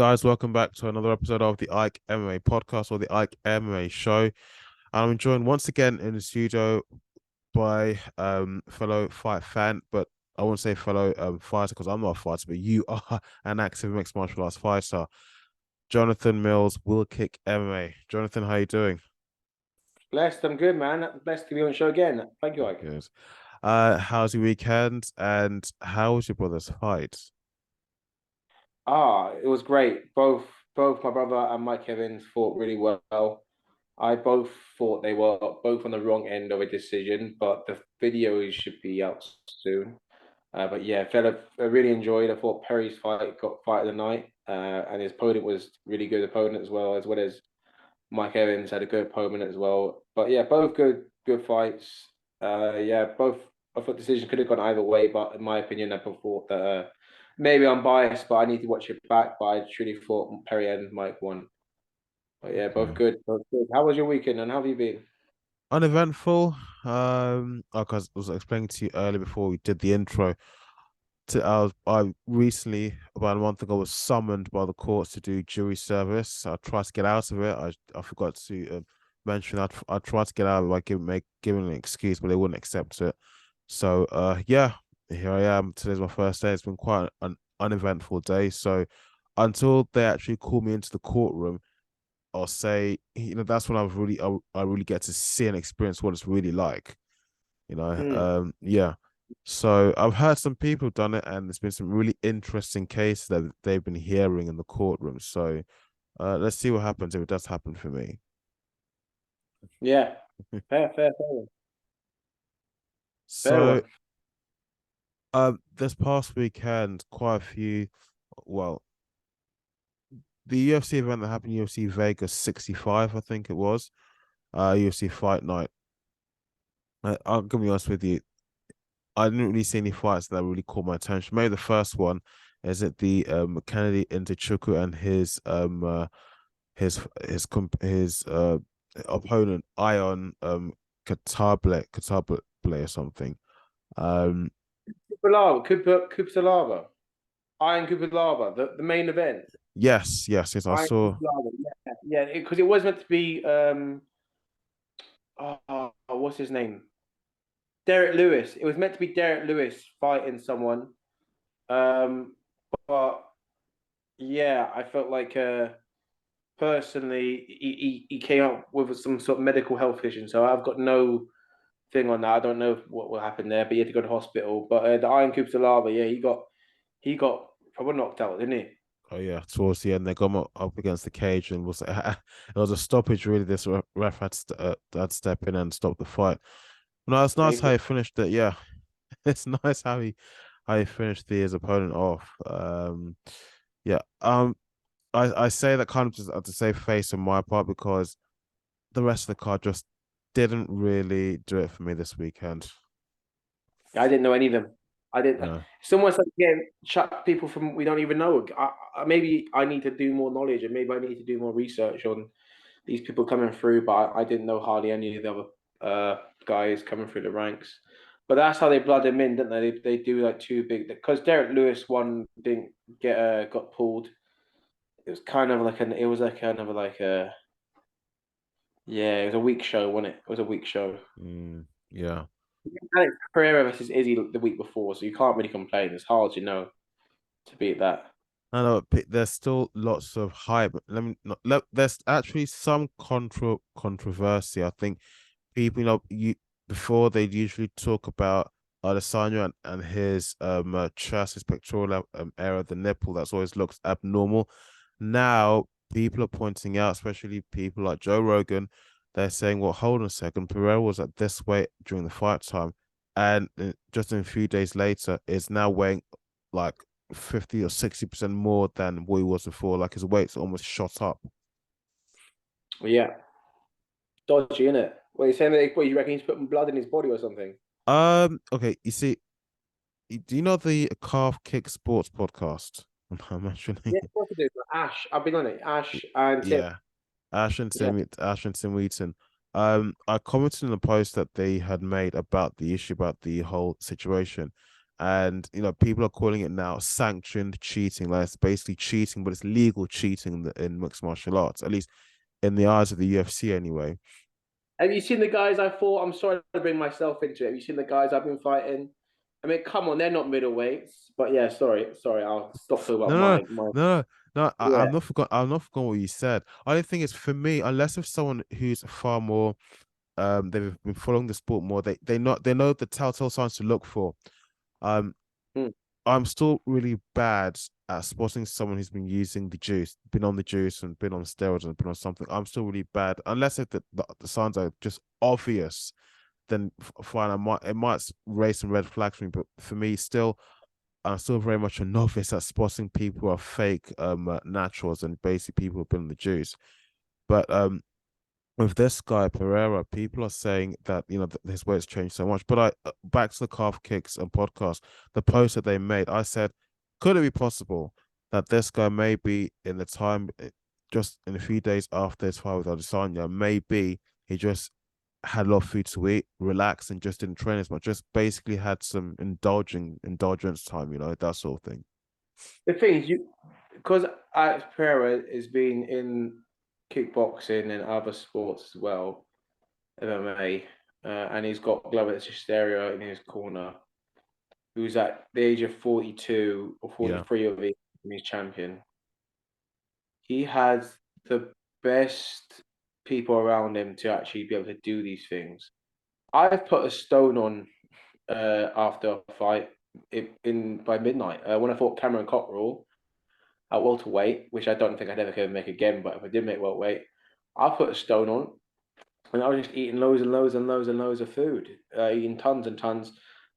Guys, welcome back to another episode of the Ike MMA podcast or the Ike MMA show. I'm joined once again in the studio by fellow fight fan, but I won't say fellow fighter because I'm not a fighter, but you are an active mixed martial arts fighter. Jonathan Mills will kick MMA. Jonathan, how you doing? Blessed, I'm good, man. Blessed to be on the show again. Thank you, Ike. Good. How's your weekend and how was your brother's fight? It was great. Both my brother and Mike Evans fought really well. I both thought they were both on the wrong end of a decision, but the videos should be out soon. But yeah, I really enjoyed. I thought Perry's fight got fight of the night, and his opponent was really good opponent as well as Mike Evans had a good opponent as well. But yeah, both good fights. Yeah, both I thought decision could have gone either way, but in my opinion, I thought that maybe I'm biased, but I need to watch it back. But I truly thought Perry and Mike won. But yeah, both Yeah. good, both good. How was your weekend and how have you been? Uneventful. Because I was explaining to you earlier before we did the intro. I recently, about a month ago, was summoned by the courts to do jury service. I tried to get out of it. I forgot to mention that I tried to get out of it by giving an excuse, but they wouldn't accept it. So yeah, here I am. Today's my first day. It's been quite an uneventful day. So until they actually call me into the courtroom, I'll say, that's when I really get to see and experience what it's really like. Hmm. Yeah. So I've heard some people have done it, and there's been some really interesting cases that they've been hearing in the courtroom. So let's see what happens if it does happen for me. Yeah, fair, fair So one. this past weekend, quite a few, well, the UFC event that happened, UFC Vegas 65, I think it was, UFC Fight Night. I'm gonna be honest with you, I didn't really see any fights that really caught my attention. Maybe the first one is it the Kennedy Nzechukwu and his opponent Ion Katable or something. Um Kupsalava, Iron Kupsalava, the main event. yes, I Iron saw. Kupsalava, yeah, because it was meant to be what's his name? Derek Lewis. It was meant to be Derek Lewis fighting someone. Um, but yeah, I felt like personally he came up with some sort of medical health issue. So I've got no thing on that. I don't know what will happen there, but he had to go to hospital. But the Iron Coops of Lava, yeah, he got probably knocked out, didn't he? Oh yeah, towards the end they got up against the cage and was it was a stoppage really. This ref had step in and stop the fight. No, it's nice how he finished it. Yeah, it's nice how he finished his opponent off. Yeah. I say that kind of just to save face on my part because the rest of the card just didn't really do it for me this weekend. I didn't know any of them. I didn't. No. It's almost like getting chat people from we don't even know. Maybe I need to do more knowledge, and maybe I need to do more research on these people coming through. But I didn't know hardly any of the other guys coming through the ranks. But that's how they blood him in, didn't they? They do like two big because Derek Lewis one didn't get got pulled. It was kind of like it was like kind of like a yeah, it was a weak show, wasn't it? It was a weak show. Yeah. Alex Pereira versus Izzy the week before, so you can't really complain. It's hard, to beat that. I know there's still lots of hype. Let me not there's actually some controversy. I think people, you before they usually talk about Adesanya and his chest, his pectoral area of the nipple that's always looks abnormal. Now people are pointing out, especially people like Joe Rogan, they're saying, well, hold on a second, Pereira was at this weight during the fight time, and just a few days later is now weighing like 50 or 60% more than what he was before. Like his weight's almost shot up. Well, yeah, dodgy, innit? What you saying? What you reckon he's putting blood in his body or something? Okay, you see, do you know the Calf Kick Sports podcast? I'm actually, Yeah, of course I do. Ash, I've been on it. Ash and Tim. yeah, Yeah. Ash and Tim Wheaton. I commented in the post that they had made about the issue about the whole situation, And people are calling it now sanctioned cheating. Like it's basically cheating, but it's legal cheating in mixed martial arts, at least in the eyes of the UFC anyway. Have you seen the guys I fought? I'm sorry to bring myself into it. Have you seen the guys I've been fighting? I mean, come on, they're not middleweights. But yeah, sorry. I'll stop talking about No, no, my. no, no. Yeah. I'm not forgot what you said. I don't think it's for me, unless if someone who's far more they've been following the sport more, they know the telltale signs to look for. Um Hmm. I'm still really bad at spotting someone who's been using the juice, been on the juice and been on steroids and been on something. I'm still really bad unless if the signs are just obvious. Then fine, it might raise some red flags for me, but for me, still, I'm still very much a novice at spotting people who are fake naturals and basically people who've been on the juice. But with this guy Pereira, people are saying that his weight's changed so much. But back to the calf kicks and podcast, the post that they made, I said, could it be possible that this guy may be in the time, just in a few days after his fight with Adesanya, maybe he just had a lot of food to eat, relaxed, and just didn't train as much. Just basically had some indulgence time, that sort of thing. The thing is, because Alex Pereira has been in kickboxing and other sports as well, MMA, and he's got Glover Hysteria in his corner, who's at the age of 42 or Yeah, 43 of it, he's champion. He has the best people around him to actually be able to do these things. I've put a stone on after a fight in by midnight when I fought Cameron Cockrell at welterweight, which I don't think I'd ever make again. But if I did make welterweight, I put a stone on, and I was just eating loads and loads and loads and loads of food, eating tons and tons.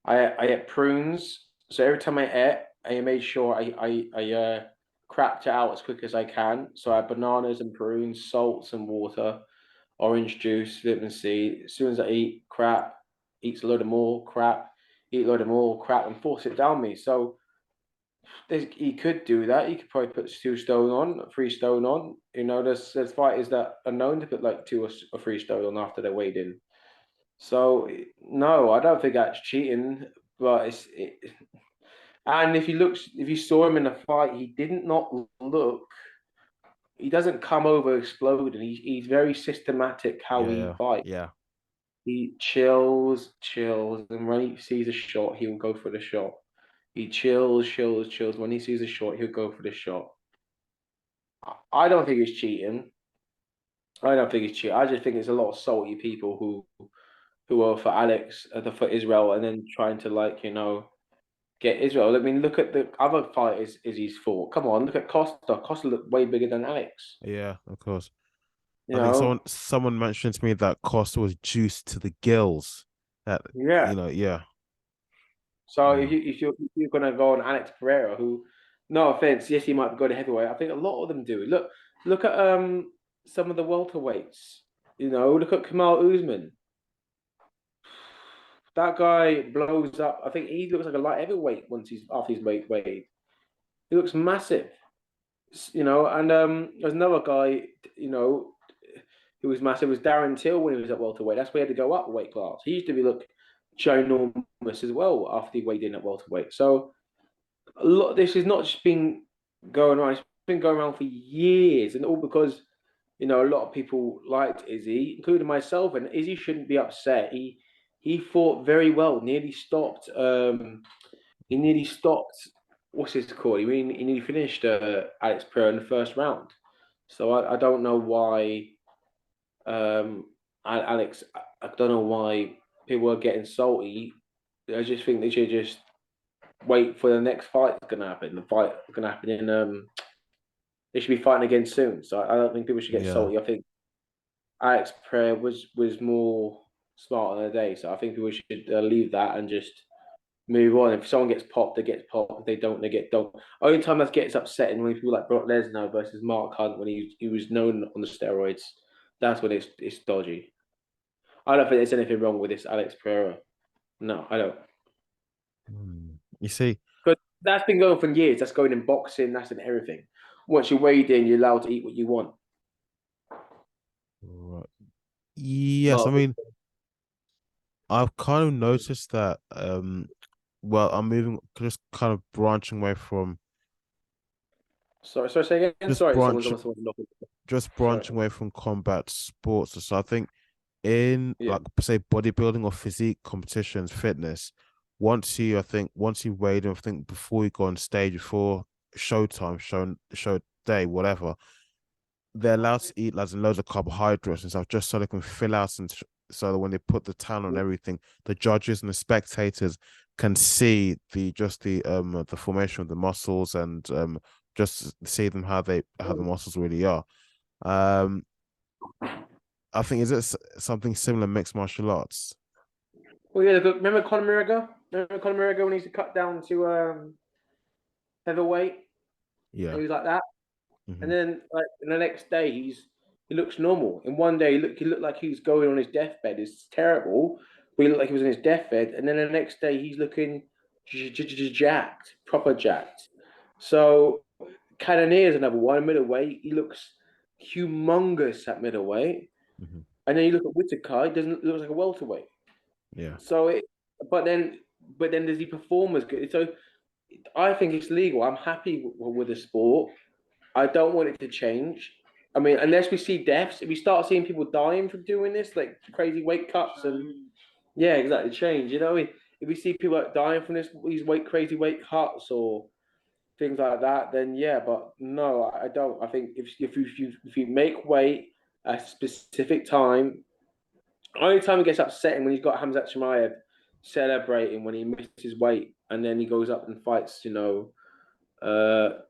I ate prunes, so every time I ate, I made sure I cracked it out as quick as I can. So I had bananas and prunes, salts and water, orange juice, vitamin C. As soon as I eat crap, eats a load of more crap, eat a load of more crap, and force it down me. So he could do that. He could probably put 2 stone on, 3 stone on. There's fighters that are known to put like 2 or 3 stone on after they're weighed in. So no, I don't think that's cheating. But and if you saw him in a fight, he didn't not look. He doesn't come over exploding. He's very systematic how yeah, he yeah, fights. yeah, He chills, and when he sees a shot, he'll go for the shot. He chills. When he sees a shot, he'll go for the shot. I don't think it's cheating. I don't think it's cheating. I just think it's a lot of salty people who are for Alex, for Israel, and then trying to get Israel. I mean, look at the other fighters Izzy's fought. Come on, look at Costa. Costa looked way bigger than Alex. yeah, of course. You I think know, someone mentioned to me that Costa was juiced to the gills. That yeah. yeah, So yeah, if you're gonna go on Alex Pereira, who, no offense, yes, he might go to heavyweight. I think a lot of them do. Look at some of the welterweights. Look at Kamal Usman. That guy blows up. I think he looks like a light heavyweight once he's after he's weighed. He looks massive. And there's another guy, you know, who was massive was Darren Till when he was at welterweight. That's why he had to go up a weight class. He used to look ginormous as well after he weighed in at welterweight. So a lot. This has not just been going on. It's been going around for years, and all because a lot of people liked Izzy, including myself. And Izzy shouldn't be upset. He fought very well. Nearly stopped. He nearly stopped. What's his called? He nearly finished Alex Pereira in the first round. So I don't know why Alex. I don't know why people are getting salty. I just think they should just wait for the next fight that's gonna happen. The fight is gonna happen in they should be fighting again soon. So I don't think people should get yeah. salty. I think Alex Pereira was more smart on the day. So I think people should leave that and just move on. If someone gets popped, they get popped. If they don't, they get don't. Only time that gets upsetting when people like Brock Lesnar versus Mark Hunt when he was known on the steroids. That's when it's dodgy. I don't think there's anything wrong with this Alex Pereira. No, I don't. You see, But that's been going for years. That's going in boxing. That's in everything. Once you're weighed in, you're allowed to eat what you want. right. Yes, I Not mean, I've kind of noticed that well, I'm moving, just kind of branching away from, Sorry, say again. just Sorry, branch, someone's knocking. just Sorry. branching away from combat sports. So I think in Yeah. like say bodybuilding or physique competitions, fitness, I think once you weighed in, I think before you go on stage, before showtime, show day, whatever, they're allowed to eat loads of carbohydrates and stuff just so they can fill out and so that when they put the talent on everything, the judges and the spectators can see the formation of the muscles and just see them how the muscles really are. Um, I think is it something similar in mixed martial arts? Well, yeah. Remember Conor McGregor? Remember Conor McGregor when he used to cut down to heavyweight, and Yeah. he was like that. And Hmm. then like the next day he looks normal. In one day he looked like he was going on his deathbed. It's terrible. But he looked like he was on his deathbed. And then the next day he's looking jacked, proper jacked. So Cannonier is another one, middleweight. He looks humongous at middleweight. Hmm. And then you look at Whittaker, he doesn't look like a welterweight. Yeah. So it but then does he perform as good? So I think it's legal. I'm happy with the sport. I don't want it to change. I mean, unless we see deaths, if we start seeing people dying from doing this, like crazy weight cuts and yeah, exactly, change. You know, I mean, if we see people like dying from these crazy weight cuts or things like that, then yeah. But no, I don't. I think if you make weight at a specific time, only time it gets upsetting when you've got Khamzat Chimaev celebrating when he misses weight and then he goes up and fights.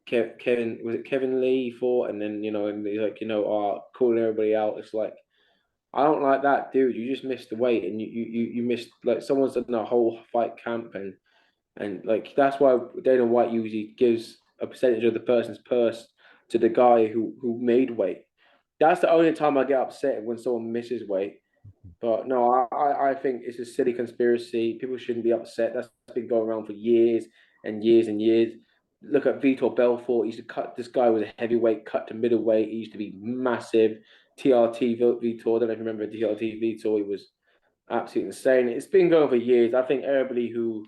Kevin was it Kevin Lee fought, and then and he's like, calling everybody out. It's like I don't like that, dude. You just missed the weight, and you missed like someone's done a whole fight camp, and like that's why Dana White usually gives a percentage of the person's purse to the guy who made weight. That's the only time I get upset when someone misses weight. But no, I think it's a silly conspiracy. People shouldn't be upset. That's been going around for years and years and years. Look at Vitor Belfort. He used to cut. This guy was a heavyweight, cut to middleweight. He used to be massive. TRT Vitor. I don't know if you remember TRT Vitor. He was absolutely insane. It's been going for years. I think everybody who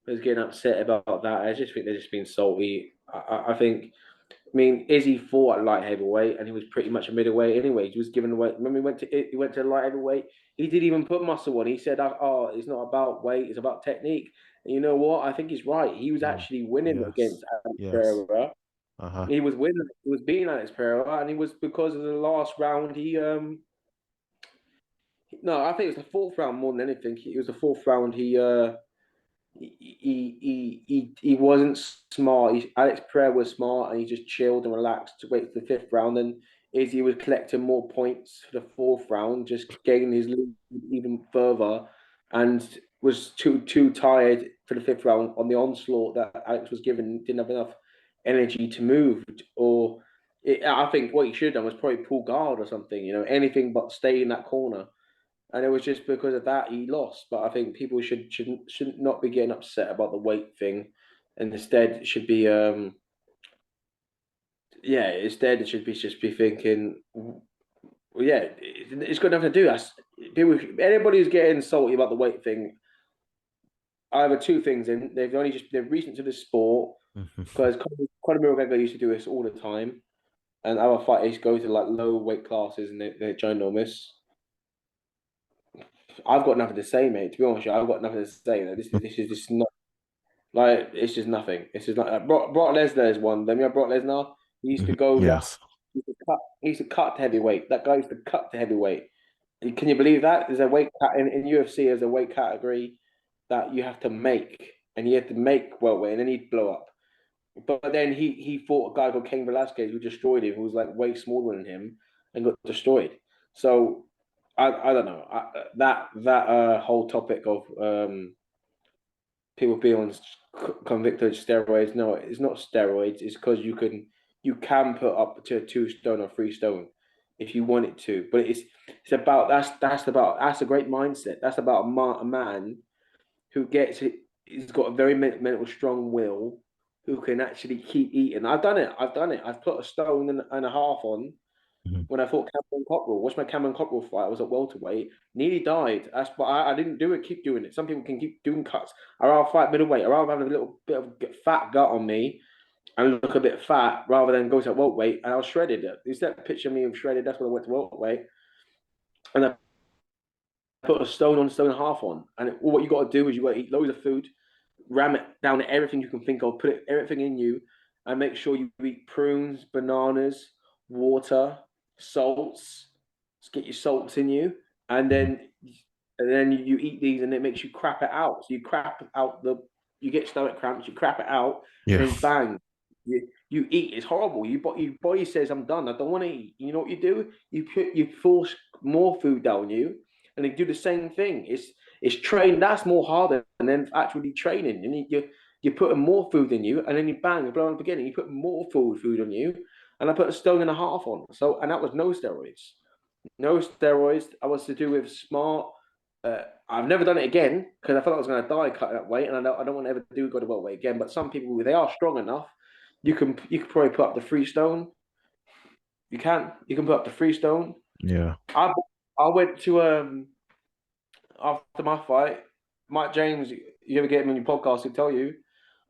is getting upset about that, I just think they're just being salty. I think I mean, Izzy fought at light heavyweight, and he was pretty much a middleweight anyway. He was given away. Remember, he went to light heavyweight. He didn't even put muscle on. He said, "Oh, it's not about weight; it's about technique." And you know what? I think he's right. He was Mm. actually winning Yes. against Alex Yes. Pereira. Uh-huh. He was winning. He was beating Alex Pereira, and he was because of the last round. No, I think it was the fourth round more than anything. It was the fourth round. He wasn't smart. Alex Pereira was smart, and he just chilled and relaxed to wait for the fifth round. And Izzy was collecting more points for the fourth round, just gaining his lead even further, and was too tired for the fifth round on the onslaught that Alex was given. Didn't have enough energy to move, I think what he should have done was probably pull guard or something. Anything but stay in that corner, and it was just because of that he lost. But I think people should not be getting upset about the weight thing, and instead it should be yeah. Instead it should be just be thinking, well, yeah, it's got nothing to do. That's people. Anybody who's getting salty about the weight thing, either two things, and they're recent to the sport Hmm. because Conor McGregor used to do this all the time, and other fighters go to like low weight classes and they're ginormous. I've got nothing to say, mate. To be honest, with you, I've got nothing to say. This is just not. Like it's just nothing. It's just not. Brock Lesnar is one. Then you know Brock Lesnar. He used to go down. Yes. He used to cut to heavyweight. That guy used to cut to heavyweight. Can you believe that? There's a weight cut in UFC. There's a weight category that you have to make, and he had to make welterweight, and then he'd blow up. But then he fought a guy called Cain Velasquez who destroyed him, who was like way smaller than him, and got destroyed. So I don't know that whole topic of people being on convicted of steroids. No, it's not steroids. It's because you can put up to 2 stone or 3 stone if you want it to. But it's about that's a great mindset. That's about a man who gets it. He's got a very mental strong will who can actually keep eating. I've done it. I've put a stone and a half on, when I fought Cameron Cockrell. Watched my Cameron Cockrell fight. I was at welterweight, nearly died. That's but I didn't do it. Keep doing it. Some people can keep doing cuts. I rather fight middleweight. I rather have a little bit of fat gut on me and look a bit fat rather than go to welterweight. And I was shredded. Is that picture of me shredded? That's when I went to welterweight. And I put a stone on, stone and a half on. And all what you got to do is you got to eat loads of food, ram it down everything you can think of, put everything in you, and make sure you eat prunes, bananas, water, salts. Just get your salts in you, and Mhm. then you eat these, and it makes you crap it out. So you crap out you get stomach cramps, you crap it out, and Yeah. then bang, you eat. It's horrible. Your body says, "I'm done. I don't want to eat." You know what you do? You force more food down you, and they do the same thing. It's train that's more harder than then actually training. And you're putting more food in you, and then you bang, you blow on the beginning, you put more food on you. And I put a stone and a half on. So and that was no steroids. No steroids. I was to do with smart. I've never done it again because I thought I was going to die cutting that weight, and I don't want to ever do go to welterweight again. But some people, they are strong enough. You can probably put up the 3 stone. You can put up the 3 stone. Yeah. I I went to after my fight, Mike James. You ever get him on your podcast? He'll tell you.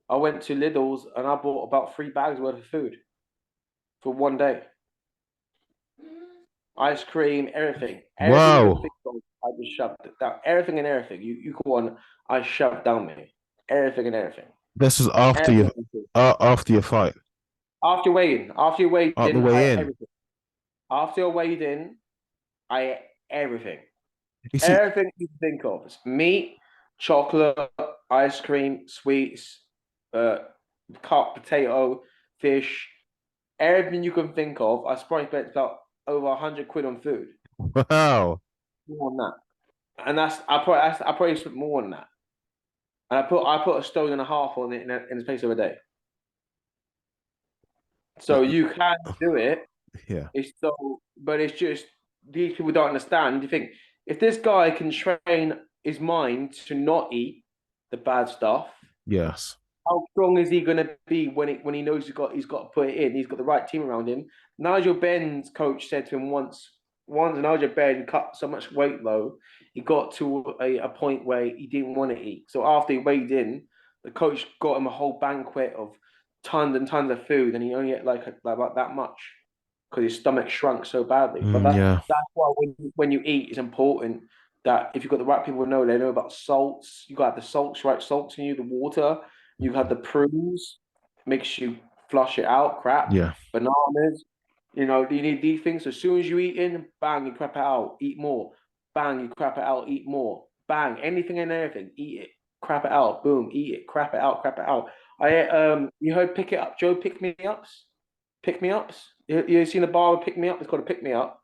I went to Lidl's and I bought about 3 bags worth of food for one day. Ice cream, everything you can Wow. think of. I just shoved it down. Everything and everything. You go on. I shoved down me. Everything and everything. This is after Everything. you after your fight. After you weighed Out the in, I ate way in. everything. After you weighed in, I ate everything. You see, Everything you can think of. It's meat, chocolate, ice cream, sweets, uh, cut potato, fish, everything you can think of. I probably spent about over 100 quid on food. wow. More than that. And I probably spent more than that. And I put a stone and a half on it in the space of a day. Uh, So you can do it. Yeah. But it's just these people don't understand. You think if this guy can train his mind to not eat the bad stuff, Yes. how strong is he going to be when he knows he's got to put it in? He's got the right team around him. Nigel Benn's coach said to him once Nigel Ben cut so much weight low, he got to a point where he didn't want to eat. So after he weighed in, the coach got him a whole banquet of tons and tons of food, and he only ate like about that much because his stomach shrunk so badly. But Yeah. that's why when you eat, it's important that if you've got the right people they know about salts. You got the salts, right? Salts in you, the water. You have the prunes, makes you flush it out, crap, Yeah. bananas. You need these things. As soon as you eat in, bang, you crap it out, eat more. Bang, you crap it out, eat more. Bang, anything and everything, eat it, crap it out, boom, eat it, crap it out, crap it out. You heard pick it up, Joe pick me ups. You seen a bar of pick me up? It's called a pick me up,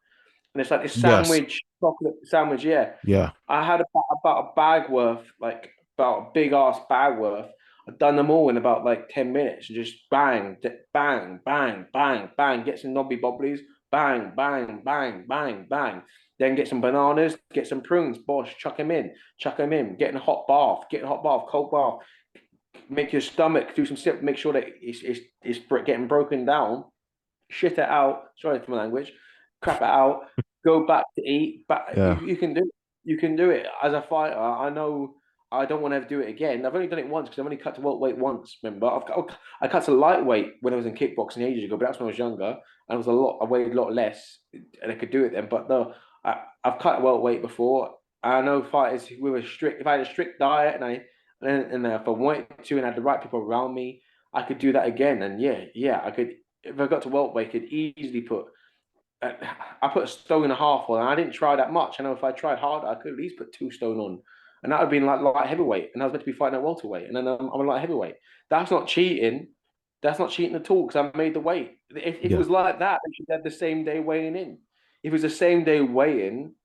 and it's like this Yes. sandwich, chocolate sandwich. Yeah, Yeah. I had about a bag worth, like about a big ass bag worth. I've done them all in about like 10 minutes. Just bang, bang, bang, bang, bang. Get some knobby bobblies. Bang, bang, bang, bang, bang. Then get some bananas. Get some prunes. Bosh, chuck them in. Chuck them in. Get in a hot bath. Get in a hot bath. Cold bath. Make your stomach do some sip. Make sure that it's getting broken down. Shit it out. Sorry for my language. Crap it out. Go back to eat. But Yeah. you can do it. You can do it as a fighter. I know. I don't want to ever do it again. I've only done it once because I've only cut to welterweight once. Remember, I cut to lightweight when I was in kickboxing ages ago, but that's when I was younger and it was a lot. I weighed a lot less, and I could do it then. But no, I've cut welterweight before. I know fighters with a strict. If I had a strict diet and if I wanted to and had the right people around me, I could do that again. And yeah, I could. If I got to welterweight, I could easily put. I put a stone and a half on. And I didn't try that much. I know if I tried harder, I could at least put 2 stone on, and that would have been like light heavyweight. And I was meant to be fighting at welterweight, and then I'm a light heavyweight. That's not cheating. That's not cheating at all because I made the weight. If it Yeah. was like that, they should have the same day weighing in. If it was the same day weighing,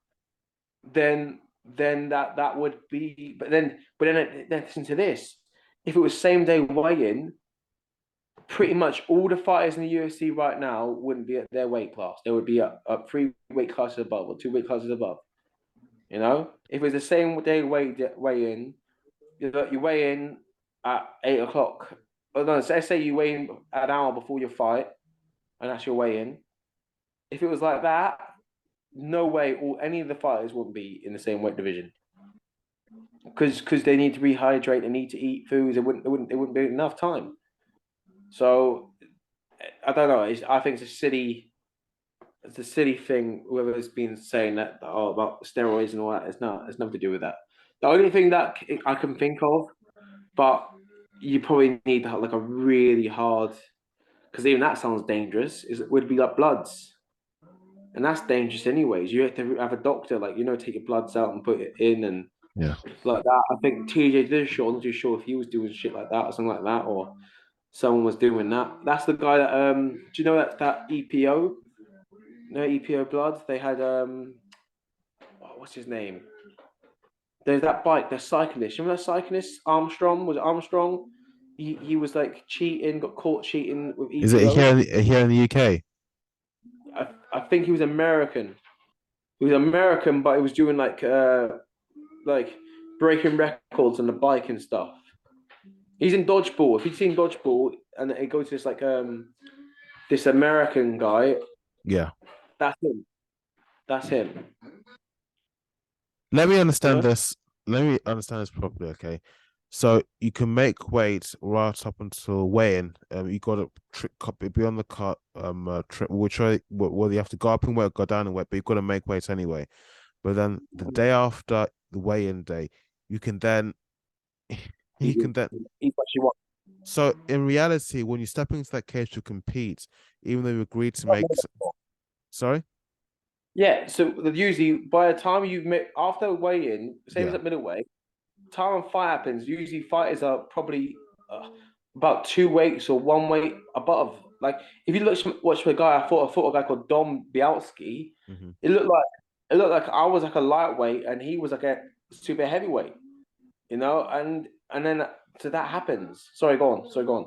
then that would be. Then listen to this. If it was same day weighing, pretty much all the fighters in the UFC right now wouldn't be at their weight class. They would be up 3 weight classes above or 2 weight classes above. If it's the same day weigh in, you weigh in at 8 o'clock. Oh no, let's say you weigh in an hour before your fight, and that's your weigh in. If it was like that, no way, all any of the fighters wouldn't be in the same weight division because they need to rehydrate, they need to eat foods. It wouldn't be enough time. So I don't know. I think it's a silly thing. Whoever's been saying that about steroids and all that, it's not. It's nothing to do with that. The only thing that I can think of, but you probably need like a really hard, because even that sounds dangerous. Is it would be like bloods, and that's dangerous anyways. You have to have a doctor, like take your bloods out and put it in and Yeah. like that. I think TJ Dillashaw, I'm not too sure if he was doing shit like that or something like that, or someone was doing that. That's the guy that do you know that EPO? No EPO blood. They had what's his name? There's that bike, the cyclist. Remember that cyclist Armstrong? Was it Armstrong? He was like cheating, got caught cheating with Is it EPO. here in the UK? I think he was American. He was American, but he was doing like breaking records on the bike and stuff. He's in dodgeball. If you've seen dodgeball, and it goes to this American guy, Yeah. that's him. That's him. Let me You understand know? this. Let me understand this properly, okay? So you can make weight right up until weighing. You got to be on the cut. Which well, you have to go up in weight, go down in weight, but you've got to make weight anyway. But then the day after the weigh-in day, you can then you can then. Eat what you want. So in reality, when you step into that cage to compete, even though you agreed to make, sorry, Yeah, so usually by the time you've met after weigh-in, same as yeah. at middleweight, time and fight happens. Usually fighters are probably about 2 weights or 1 weight above. Like if you watch the guy, I thought a guy called Dom Bialski. Hmm. It looked like I was like a lightweight and he was like a super heavyweight. And then so that happens. Sorry, go on. Sorry, go on.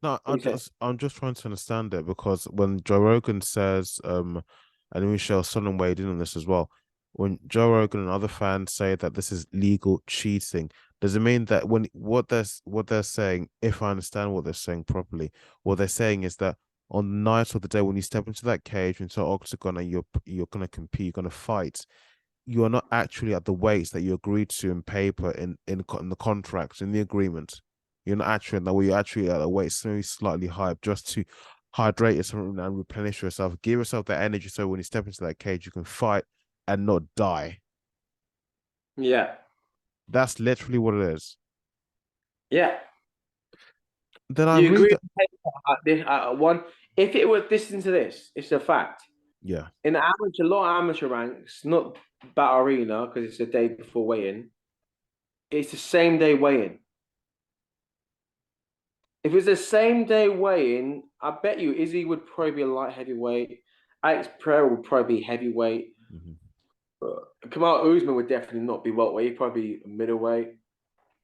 No, What you say? I'm just trying to understand it because when Joe Rogan says, and Michelle Sonnen weighed in on this as well. When Joe Rogan and other fans say that this is legal cheating, does it mean that when what they're saying, if I understand what they're saying properly, what they're saying is that on the night or the day when you step into that cage, into an octagon, and you're gonna compete, you're gonna fight, you are not actually at the weights that you agreed to in paper in the contract in the agreement. You're not actually at that way. You're actually at a weight slightly higher just to hydrate yourself and replenish yourself. Give yourself that energy so when you step into that cage, you can fight and not die. Yeah, That's literally what it is. yeah. Then I You read agree that. at this one? If it was listen to this, it's a fact. Yeah. In the amateur, a lot of amateur ranks, not Battle Arena because it's a day before weigh-in. It's the same day weigh-in. If it's the same day weigh-in, I bet you Izzy would probably be a light heavyweight. Alex Pereira would probably be heavyweight. Mhm. Kamal Usman would definitely not be welterweight. He'd probably be middleweight.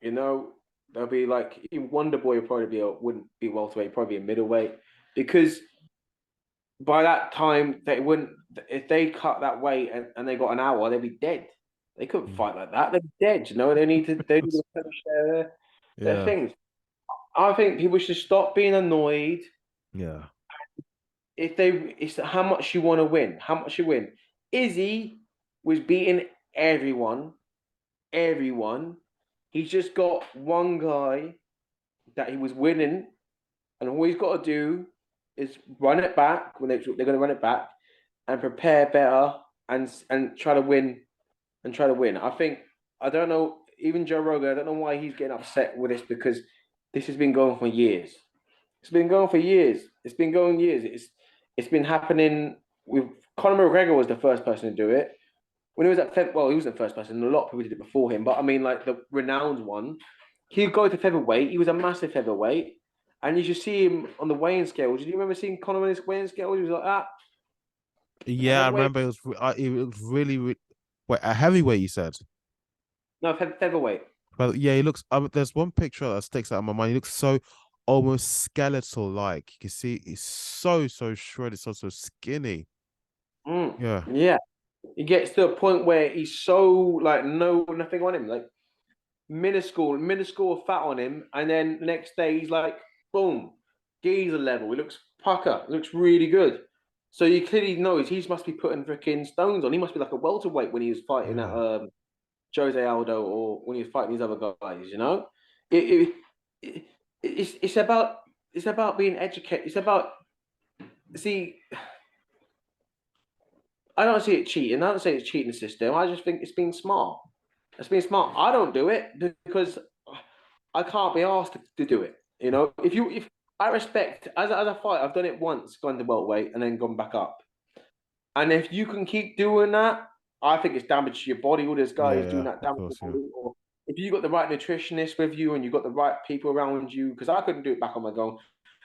You know, there'll be like even Wonder Boy would probably wouldn't be welterweight, probably a middleweight because by that time they wouldn't. If they cut that weight and they got an hour, they'd be dead. They couldn't Mm. fight like that. They'd be dead. They need to finish their Yeah. things. I think people should stop being annoyed. Yeah. It's how much you want to win, how much you win. Izzy was beating everyone, everyone. He's just got one guy that he was winning, and all he's got to do is run it back when they're going to run it back and prepare better and try to win and try to win. I don't know, even Joe Rogan, I don't know why he's getting upset with this because this has been going for years. It's been going for years. It's been going years. It's been happening with Conor McGregor was the first person to do it. When he was well, he wasn't the first person. A lot of people did it before him, but I mean, like the renowned one, he'd go to featherweight. He was a massive featherweight, and you should see him on the weighing scales. Did you remember seeing Conor on his weighing scale? He was like that Yeah, I heavyweight. remember it was really wait, a heavyweight you said. No, featherweight. But yeah, he looks. There's one picture that sticks out in my mind. He looks so almost skeletal like. You can see he's so shredded, so skinny. Yeah. Yeah, he gets to a point where he's so like nothing on him, like minuscule fat on him, and then the next day he's like, boom, geezer level. He looks pucker. He looks really good. So you clearly know he must be putting freaking stones on. He must be like a welterweight when he was fighting at Yeah. Jose Aldo or when he was fighting these other guys. It, it, it's about being educated. It's about see. I don't see it cheating. I don't say it's cheating the system. I just think it's being smart. It's being smart. I don't do it because I can't be asked to do it. If I respect as a fighter, I've done it once, gone to welterweight and then gone back up. And if you can keep doing that, I think it's damage to your body. All those Yeah, guys doing yeah, that of damage to course, your yeah. body, or if you got the right nutritionist with you and you got the right people around you, because I couldn't do it back on my own.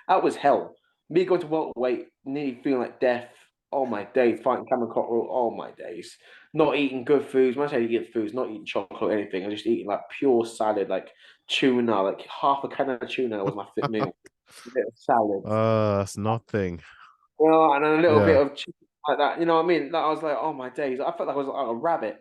That was hell. Me going to welterweight, nearly feeling like death. Oh my days, fighting Cameron Cotterill. Oh my days, not eating good foods. When I say eat foods, not eating chocolate or anything. I'm just eating like pure salad, like tuna, like half a can of tuna was my fit meal. A bit of salad, That's nothing. and then a little bit Yeah, of chicken like that. You know what I mean? Like, I was like, oh my days. I felt like I was like a rabbit,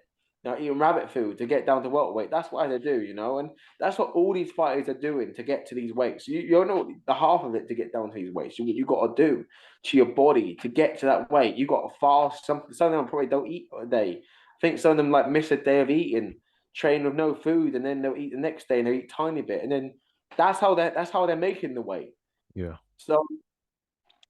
eating rabbit food to get down to welterweight. That's what I do, and that's what all these fighters are doing to get to these weights. You don't know the half of it to get down to these weights. You got to do to your body to get to that weight. You got to fast. Some of them probably don't eat a day. I think some of them like miss a day of eating, train with no food, and then they'll eat the next day and they'll eat a tiny bit, and then that's how they're making the weight. yeah, So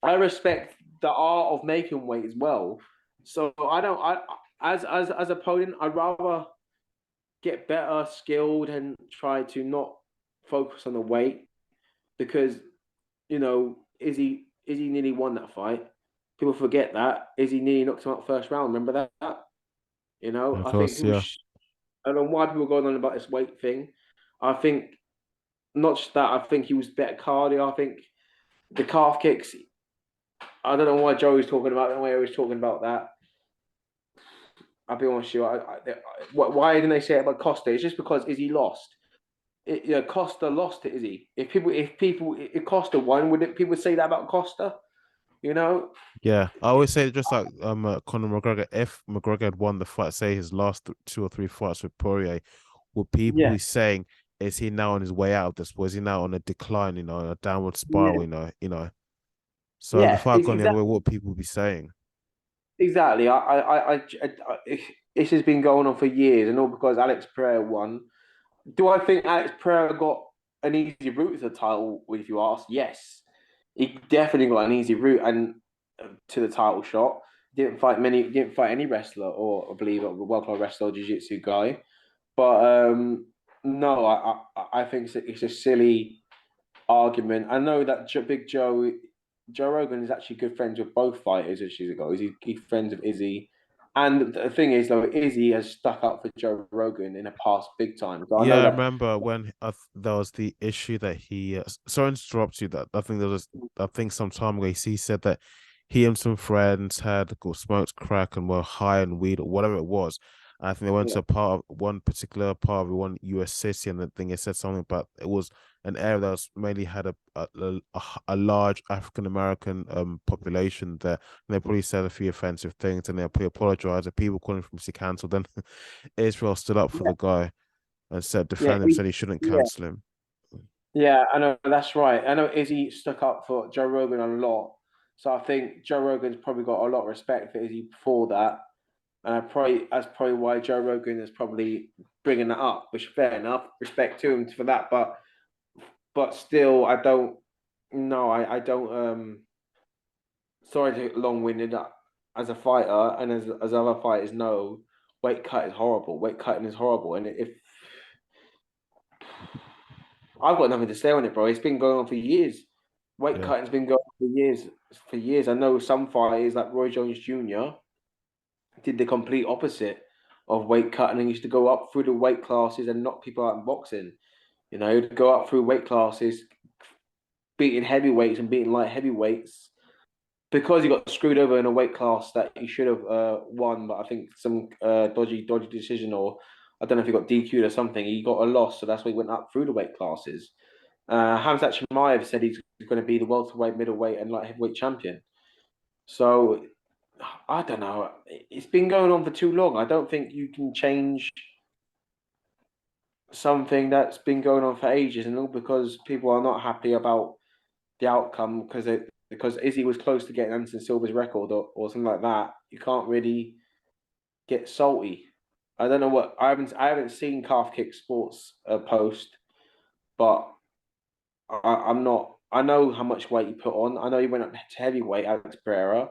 I respect the art of making weight as well. So I don't. I as a opponent, I'd rather get better skilled and try to not focus on the weight because Izzy nearly won that fight. People forget that Izzy nearly knocked him out first round. Remember that? of I think course, people. yeah, I don't know why people are going on about this weight thing. I think not just that. I think he was better cardio. I think the calf kicks. I don't know why Joey's talking about the way he was talking about that. I'll be honest with you. Why didn't they say it about Costa? It's just because Izzy lost. Costa lost to Izzy. If Costa won, people say that about Costa? You know? yeah. I always say just like Conor McGregor, if McGregor had won the fight, say his last two or three fights with Poirier, would people Yeah, be saying, is he now on his way out of this? Was he now on a decline, a downward spiral, yeah, So the yeah. fight gone the other way, Exactly, what people be saying? exactly. This has been going on for years, and all because Alex Pereira won. Do I think Alex Pereira got an easy route to the title? If you ask, yes, he definitely got an easy route and to the title shot. Didn't fight any wrestler, or I believe a well-known wrestler, jiu-jitsu guy. But no, I think it's a silly argument. I know that Big Joe Rogan is actually good friends with both fighters issues ago. He's friends with Izzy. And the thing is, though, Izzy has stuck up for Joe Rogan in the past big time. So I Yeah, know I that. remember when there was the issue that he. Sorry to interrupt you. That I think there was. I think some time ago he said that he and some friends had smoked crack and were high on weed or whatever it was. I think they went Yeah, to a part of one particular part of one U.S. city, and the thing it said something about it was an area that was mainly had a large African American population there. And they probably said a few offensive things, and they probably apologized. And people calling from city council. Then Israel stood up for yeah, the guy and said yeah, defend him, said he shouldn't yeah, cancel him. yeah. I know that's right. I know Izzy stuck up for Joe Rogan a lot. So I think Joe Rogan's probably got a lot of respect for Izzy before that. And that's probably why Joe Rogan is probably bringing that up, which fair enough, respect to him for that. But still, I don't. No, I don't. Sorry to get long-winded. As a fighter, and as other fighters know, weight cut is horrible. Weight cutting is horrible, and if I've got nothing to say on it, bro, it's been going on for years. Weight Yeah, cutting's been going on for years. For years, I know some fighters like Roy Jones Jr. did the complete opposite of weight cutting and used to go up through the weight classes and knock people out in boxing. He'd go up through weight classes, beating heavyweights and beating light heavyweights because he got screwed over in a weight class that he should have won. But I think some dodgy decision, or I don't know if he got DQ'd or something. He got a loss, so that's why he went up through the weight classes. Khamzat Chimaev said he's going to be the welterweight, middleweight, and light heavyweight champion. So I don't know. It's been going on for too long. I don't think you can change something that's been going on for ages, and all because people are not happy about the outcome because because Izzy was close to getting Anderson Silva's record or something like that. You can't really get salty. I don't know what I haven't seen Calf Kick Sports post, but I'm not. I know how much weight he put on. I know he went up to heavyweight, Alex Pereira,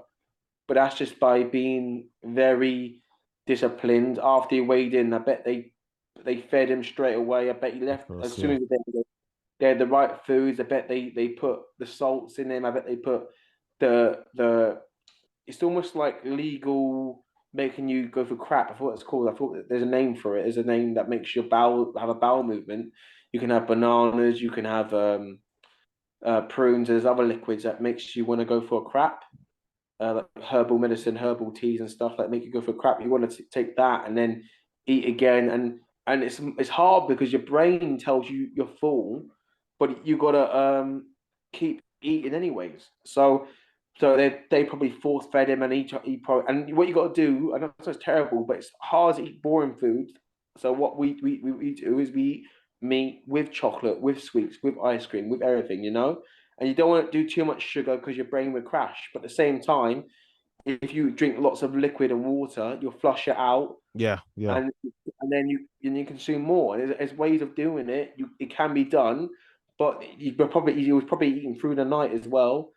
but that's just by being very disciplined. After he weighed in, I bet they fed him straight away. I bet he Of left as course, soon yeah. as they had the right foods. I bet they put the salts in him. I bet they put the it's almost like legal making you go for crap. I thought it's called. I thought there's a name for it. There's a name that makes your bowel have a bowel movement. You can have bananas. You can have prunes. There's other liquids that makes you want to go for a crap. Like herbal medicine, herbal teas and stuff that make you go for crap. You want to take that and then eat again, and it's hard because your brain tells you you're full, but you gotta keep eating anyways. So they probably force fed him and he probably and what you got to do. I know it's terrible, but it's hard to eat boring food. So what we do is we eat meat with chocolate, with sweets, with ice cream, with everything, and you don't want to do too much sugar because your brain would crash. But at the same time, if you drink lots of liquid and water, you'll flush it out, Yeah, yeah. and then you consume more. And there's ways of doing it. It can be done, but you was probably eating through the night as well.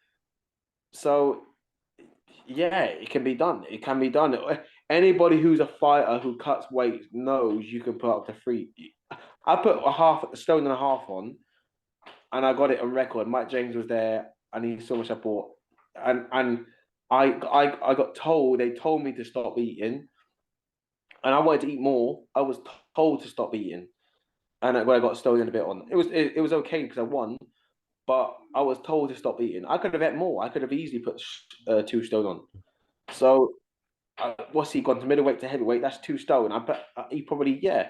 So yeah, it can be done. It can be done. Anybody who's a fighter who cuts weight knows you can put up to three. I put a stone and a half on, and I got it on record. Mike James was there, and he saw much I bought, and I got told they told me to stop eating, and I wanted to eat more. I was told to stop eating, and when I got stoned a bit on, it was okay because I won, but I was told to stop eating. I could have ate more. I could have easily put 2 stone on. So what's he gone to middleweight to heavyweight? That's 2 stone. I bet he probably yeah.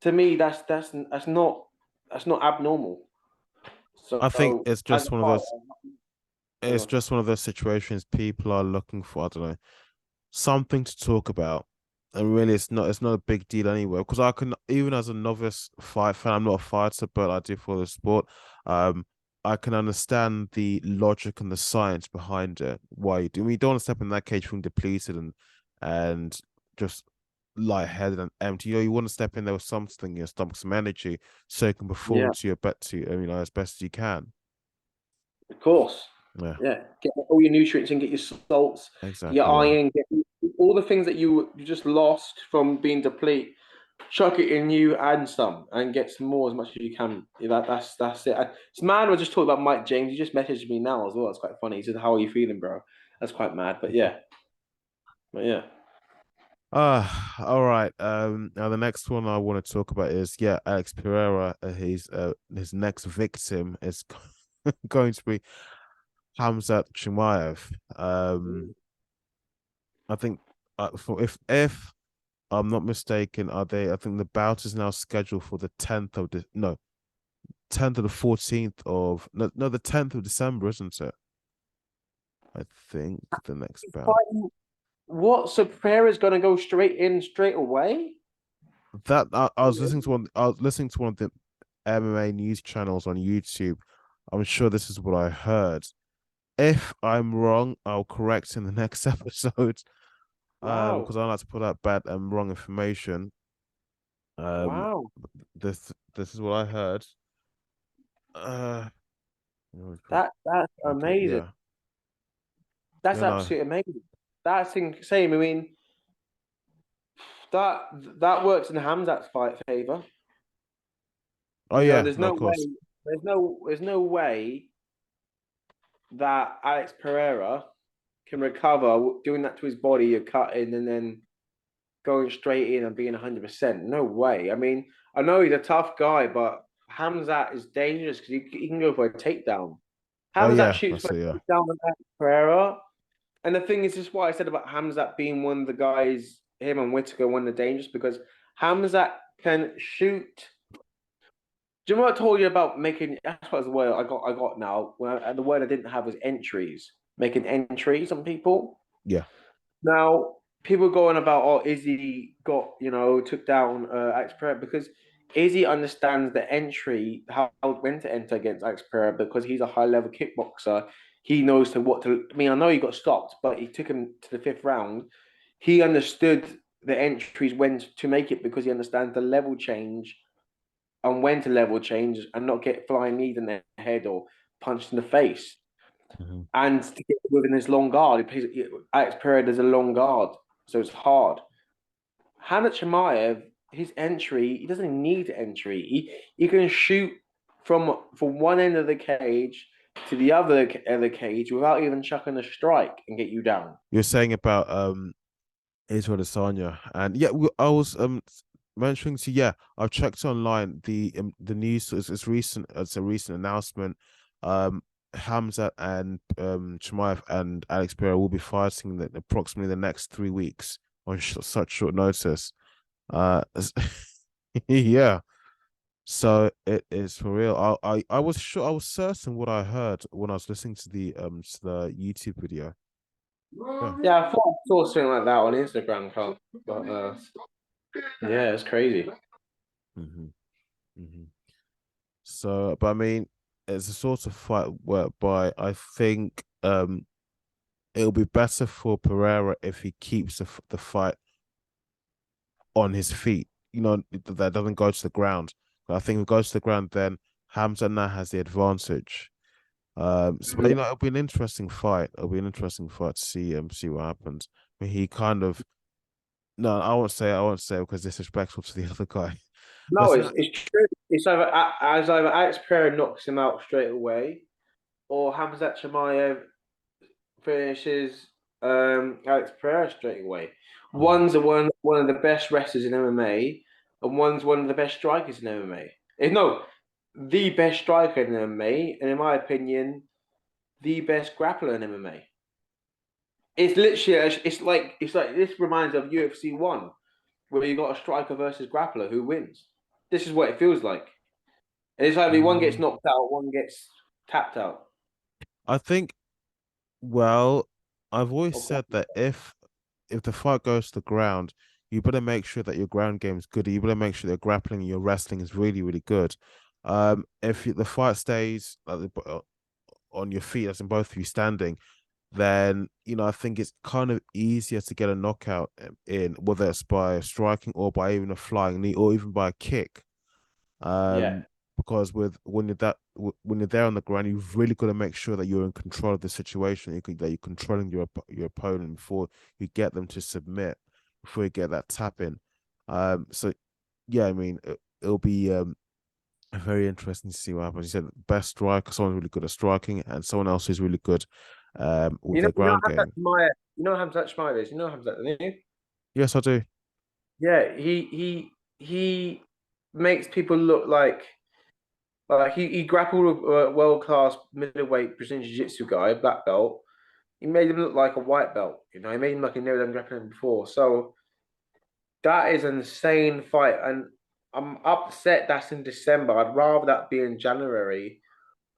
To me, that's not abnormal. I think So as a fighter, it's just one of those situations people are looking for, I don't know, something to talk about. And really it's not a big deal anyway. Because I can, even as a novice fight fan, I'm not a fighter, but I do follow the sport. Um, I can understand the logic and the science behind it. Why you do. I mean, you don't want to step in that cage feeling depleted and just lightheaded and empty. You want to step in there with something in your stomach, some energy, so you can perform yeah, to your bet to as best as you can. of course. Yeah, Yeah, get all your nutrients and get your salts, get your exactly. Yeah. iron, get all the things that you just lost from being depleted. Chuck it in you and some, and get some more as much as you can. Yeah, that's it. This man was just talking about Mike James. He just messaged me now as well. It's quite funny. He said, "How are you feeling, bro?" That's quite mad, but yeah. All right. Now the next one I want to talk about is Alex Pereira. He's his next victim is going to be Khamzat Chimaev. I think for if I'm not mistaken, are they? I think the bout is now scheduled for the 10th of the no 10th of the 14th of no the 10th of December, isn't it? I think the next bout. What? So Pereira's going to go straight in straight away? That I was listening to one. I was listening to one of the MMA news channels on YouTube. I'm sure this is what I heard. If I'm wrong, I'll correct in the next episode. Wow, Because I like to put out bad and wrong information. Um, wow. this is what I heard. Uh, That's okay, amazing. yeah, That's you know. absolutely amazing. That's insane. I mean, that that works in Hamzat's fight favor. Oh yeah, There's no, no of way. course. There's no way that Alex Pereira can recover doing that to his body, you're cutting and then going straight in and being 100%. No way. I mean, I know he's a tough guy, but Hamzat is dangerous because he can go for a takedown. Oh Hamzat yeah, shoots that's for it. a Yeah, takedown on Alex Pereira. And the thing is, this is what I said about Hamzat being one of the guys, him and Whitaker, one of the dangerous because Hamzat can shoot. Do you know what I told you about making? That's what the word I got now. The word I didn't have was entries. Making entries on people. yeah. Now people going about, oh, Izzy got took down Alex Pereira because Izzy understands the entry, how when to enter against Alex Pereira because he's a high level kickboxer. he knows to what to. I mean, I know he got stopped, but he took him to the fifth round. He understood the entries when to make it because he understands the level change and when to level change and not get flying knees in the head or punched in the face. Mhm. And to get within this long guard, Alex Pereira does a long guard, so it's hard. Khamzat Chimaev, his entry, he doesn't need entry. He can shoot from one end of the cage to the other end of the cage without even chucking a strike and get you down. You're saying about Israel Adesanya, and yeah, I was mentioning to yeah, I've checked online the news is recent. It's a recent announcement. Hamza and Chimaev and Alex Pereira will be fighting in approximately the next 3 weeks on such short notice. Uh, yeah. So it is for real. I was sure I was certain what I heard when I was listening to the YouTube video. Yeah. Yeah, I thought I saw something like that on Instagram, but yeah, it's crazy. hmm hmm So, but I mean, it's a sort of fight whereby I think it'll be better for Pereira if he keeps the fight on his feet. You know, that doesn't go to the ground. But I think if it goes to the ground, then Hamza now has the advantage. So but, you know, it'll be an interesting fight. It'll be an interesting fight to see what happens. I mean, he kind of no, I won't say because disrespectful to the other guy. No, But it's true. It's either Alex Pereira knocks him out straight away, or Khamzat Chimaev finishes Alex Pereira straight away. Mhm. One's one of the best wrestlers in MMA, and one's one of the best strikers in MMA. No, the best striker in MMA, and in my opinion, the best grappler in MMA. It's literally it's like this reminds of UFC one, where you got a striker versus grappler who wins. This is what it feels like. And it's either one gets Mm, knocked out, one gets tapped out. I think well, I've always Or said that if the fight goes to the ground, you better make sure that your ground game is good. You better make sure that grappling and your wrestling is really, really good. If the fight stays on your feet, as in both of you standing, then you know I think it's kind of easier to get a knockout in, whether it's by striking or by even a flying knee or even by a kick. yeah, Because with when you're there on the ground, you've really got to make sure that you're in control of the situation. That you're controlling your opponent before you get them to submit, before you get that tap in. So yeah, I mean, it'll be very interesting to see what happens. You said best striker, someone really good at striking, and someone else who's really good with their you know ground Hamzat game. Chimaev, you know Hamzat Chimaev is, you know Hamzat, don't you? Yes, I do. Yeah, he makes people look like he grappled with a world class middleweight Brazilian Jiu Jitsu guy, black belt. He made him look like a white belt. You know, he made him like he never done grappling before. So that is an insane fight, and I'm upset that's in December. I'd rather that be in January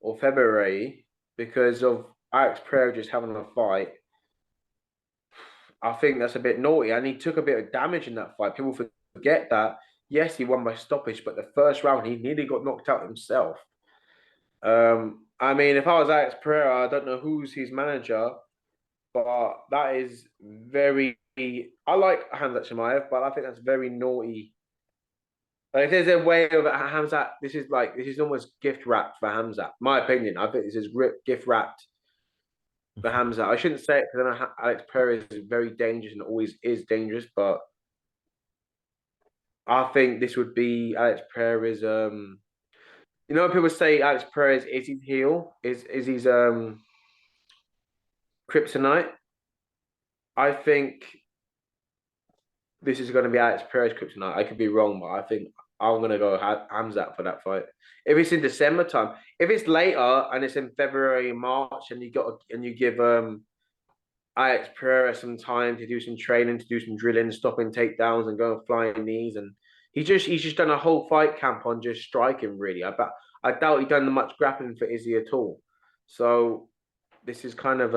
or February because of Alex Pereira just having a fight. I think that's a bit naughty, and he took a bit of damage in that fight. People forget that. Yes, he won by stoppage, but the first round he nearly got knocked out himself. I mean, if I was Alex Pereira, I don't know who's his manager, but that is very. I like Hamzat Chimaev, but I think that's very naughty. Like, if there's a way of Hamzat, this is almost gift wrapped for Hamzat. My opinion, I think this is gift wrapped for Hamzat. I shouldn't say it because I know Alex Pereira is very dangerous and always is dangerous, but I think this would be Alex Pereira's. You know, when people say Alex Pereira is his heel, is his kryptonite. I think this is going to be Alex Pereira's kryptonite. I could be wrong, but I think I'm going to go Hamzat for that fight. If it's in December time, if it's later and it's in February, March, and you give Alex Pereira some time to do some training, to do some drilling, stopping takedowns, and going flying knees, and he's just done a whole fight camp on just striking. Really, I doubt he done much grappling for Izzy at all. So this is kind of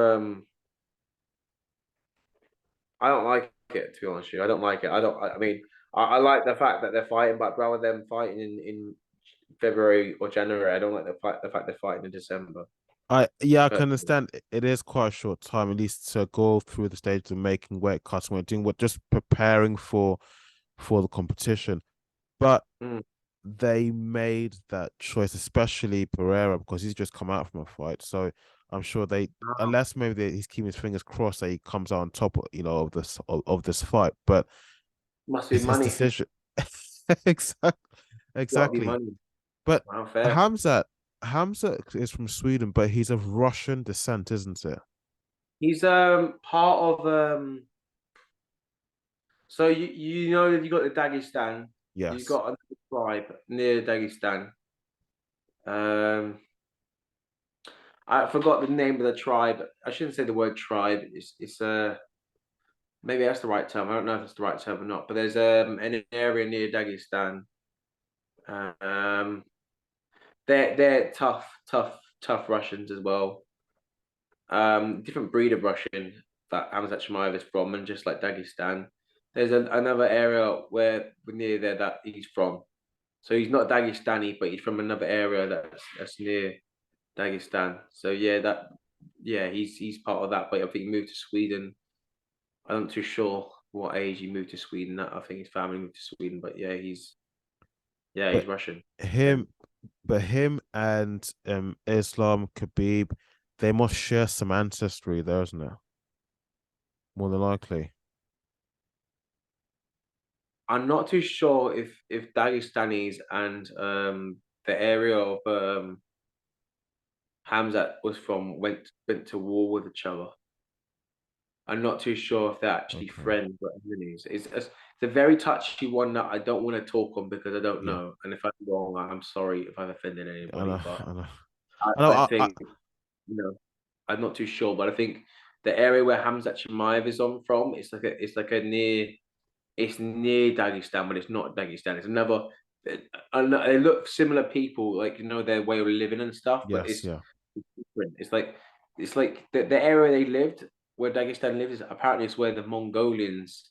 I don't like it, to be honest with you. I don't like it. I mean, I like the fact that they're fighting, but rather than fighting in February or January, I don't like the fact they're fighting in December. I can Personally. understand it is quite a short time, at least to go through the stages of making weight cuts when doing what just preparing for the competition. But Mm. they made that choice, especially Pereira, because he's just come out from a fight. So I'm sure unless maybe he's keeping his fingers crossed that he comes out on top, of this fight. But Must be it's his money. decision. Exactly, Got to be exactly. money. But Wow, fair. Hamzat is from Sweden, but he's of Russian descent, isn't it? He's part of so you know that you got the Dagestan, you've Yes. got another tribe near Dagestan. Um, I forgot the name of the tribe. I shouldn't say the word tribe. It's maybe that's the right term. I don't know if it's the right term or not. But there's an area near Dagestan. Um, they're tough Russians as well. Different breed of Russian that Khamzat Chimaev is from, and just like Dagestan, there's another area where near there that he's from. So he's not Dagestani, but he's from another area that's near Dagestan. So yeah, he's part of that. But I think he moved to Sweden. I'm not too sure what age he moved to Sweden. I think his family moved to Sweden, but he's But Russian. him, him and Islam Khabib, they must share some ancestry there, isn't it? More than likely. I'm not too sure if Dagestanis and the area of Hamzat was from went to war with each other. I'm not too sure if they're actually Okay. friends or enemies. It's a very touchy one that I don't want to talk on because I don't Yeah. know. And if I'm wrong, I'm sorry if I've offended I anybody. know. But I know. I, I know. I think, I'm not too sure. But I think the area where Hamzat Chimaev is on from, it's like a near it's near Dagestan, but it's not Dagestan. It's another. They look similar people, like their way of living and stuff, but Yes. Yeah. it's different. It's like the area they lived, where Dagestan lives, is apparently it's where the Mongolians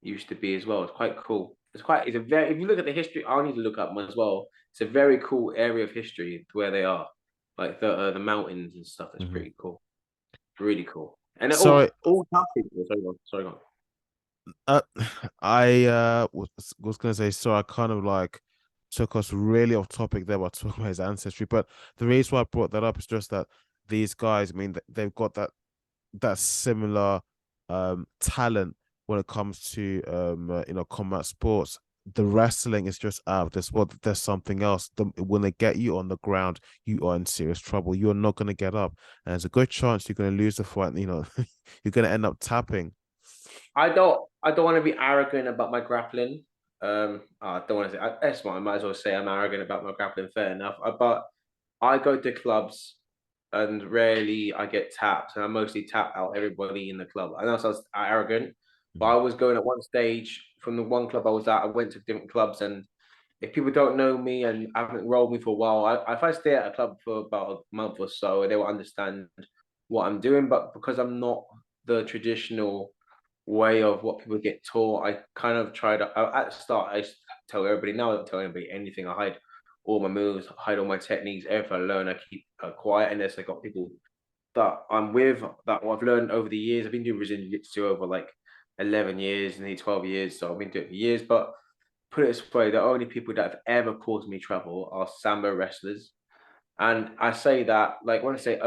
used to be as well. It's quite cool. It's a very. If you look at the history, I need to look up one as well. It's a very cool area of history where they are, like the mountains and stuff. It's Hmm. pretty cool. Really cool. And it Sorry. all tough people. Sorry, go on. Uh, I was gonna say, so I kind of like took us really off topic there by talking about his ancestry, but the reason why I brought that up is just that these guys, I mean, they've got that similar talent when it comes to combat sports. The wrestling is just out of this world. There's something else. When they get you on the ground, you are in serious trouble. You're not going to get up, and there's a good chance you're going to lose the fight. You're going to end up tapping. I don't want to be arrogant about my grappling. I don't want to say that's what I might as well say I'm arrogant about my grappling. Fair enough. But I go to clubs and rarely I get tapped, and I mostly tap out everybody in the club. I know it sounds arrogant, but I Mhm. was going at one stage from the one club I was at. I went to different clubs, and if people don't know me and haven't rolled me for a while, if I stay at a club for about a month or so, they will understand what I'm doing. But because I'm not the traditional way of what people get taught, I kind of tried. At the start, I used to tell everybody. Now I don't tell anybody anything. I hide all my moves, hide all my techniques. Everything I learn, I keep quiet. Unless I got people that I'm with that I've learned over the years. I've been doing Brazilian Jiu-Jitsu over like 11 years, nearly 12 years. So I've been doing it for years. But put it this way, the only people that have ever caused me trouble are sambo wrestlers. And I say that, like when I say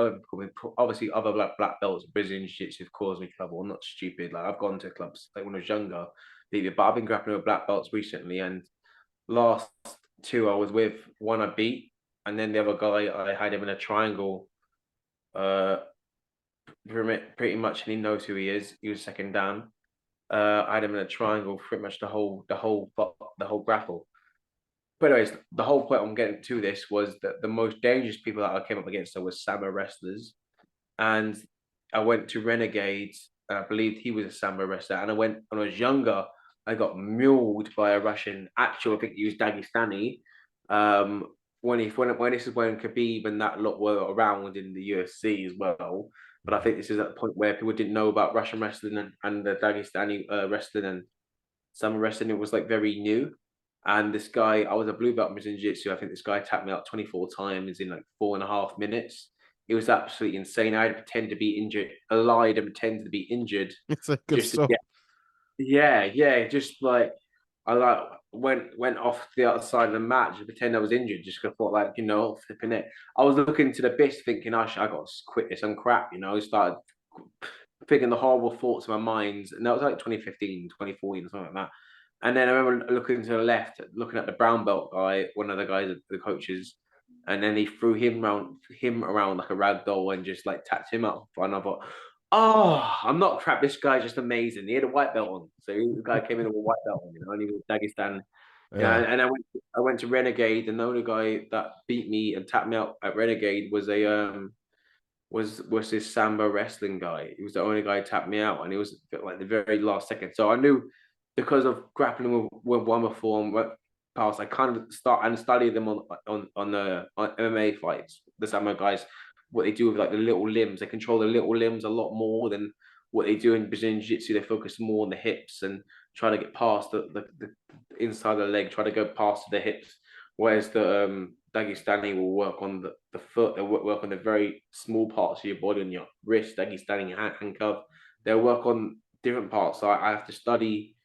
obviously other black belts, Brazilian Jiu-Jitsu have caused me trouble. I'm not stupid. Like I've gone to clubs like when I was younger, but I've been grappling with black belts recently. And last two I was with, one I beat, and then the other guy I had him in a triangle. Uh, pretty much, and he knows who he is. He was second down. I had him in a triangle pretty much the whole grapple. But anyways, the whole point I'm getting to this was that the most dangerous people that I came up against was Sambo wrestlers, and I went to Renegades. And I believed he was a Sambo wrestler, and I went when I was younger. I got mauled by a Russian. Actual, I think he was Dagestani. When this is when Khabib and that lot were around in the UFC as well. But I Mhm. think this is at the point where people didn't know about Russian wrestling and the Dagestani wrestling and summer wrestling. It was like very new. And this guy, I was a blue belt in Brazilian Jiu Jitsu. I think this guy tapped me out 24 times in like 4.5 minutes. It was absolutely insane. I had to pretend to be injured. I lied and pretended to be injured It's a good just to song. get. Yeah. Just like I like went off the other side of the match and pretend I was injured just because I thought like flipping it. I was looking to the abyss thinking, I got to quit this and crap. I started thinking the horrible thoughts in my mind, and that was like 2015, 2014, something like that. And then I remember looking to the left, looking at the brown belt guy, one of the guys, the coaches, and then he threw him around like a rag doll and just like tapped him up. And I thought, oh, I'm not crap. This guy's just amazing. He had a white belt on, so the guy came in with a white belt on, and he was Dagestan. Yeah, Yeah. and I went to Renegade, and the only guy that beat me and tapped me out at Renegade was was this Sambo wrestling guy. He was the only guy who tapped me out, and it was like the very last second. So I knew because of grappling with one before past, I kind of start and study them on MMA fights. The Sambo guys, what they do with like the little limbs, they control the little limbs a lot more than what they do in Brazilian Jiu-Jitsu. They focus more on the hips and try to get past the inside of the leg, try to go past the hips. Whereas the Dagestani will work on the foot, they'll work on the very small parts of your body, on your wrist, Dagestani handcuff. They'll work on different parts. So I have to study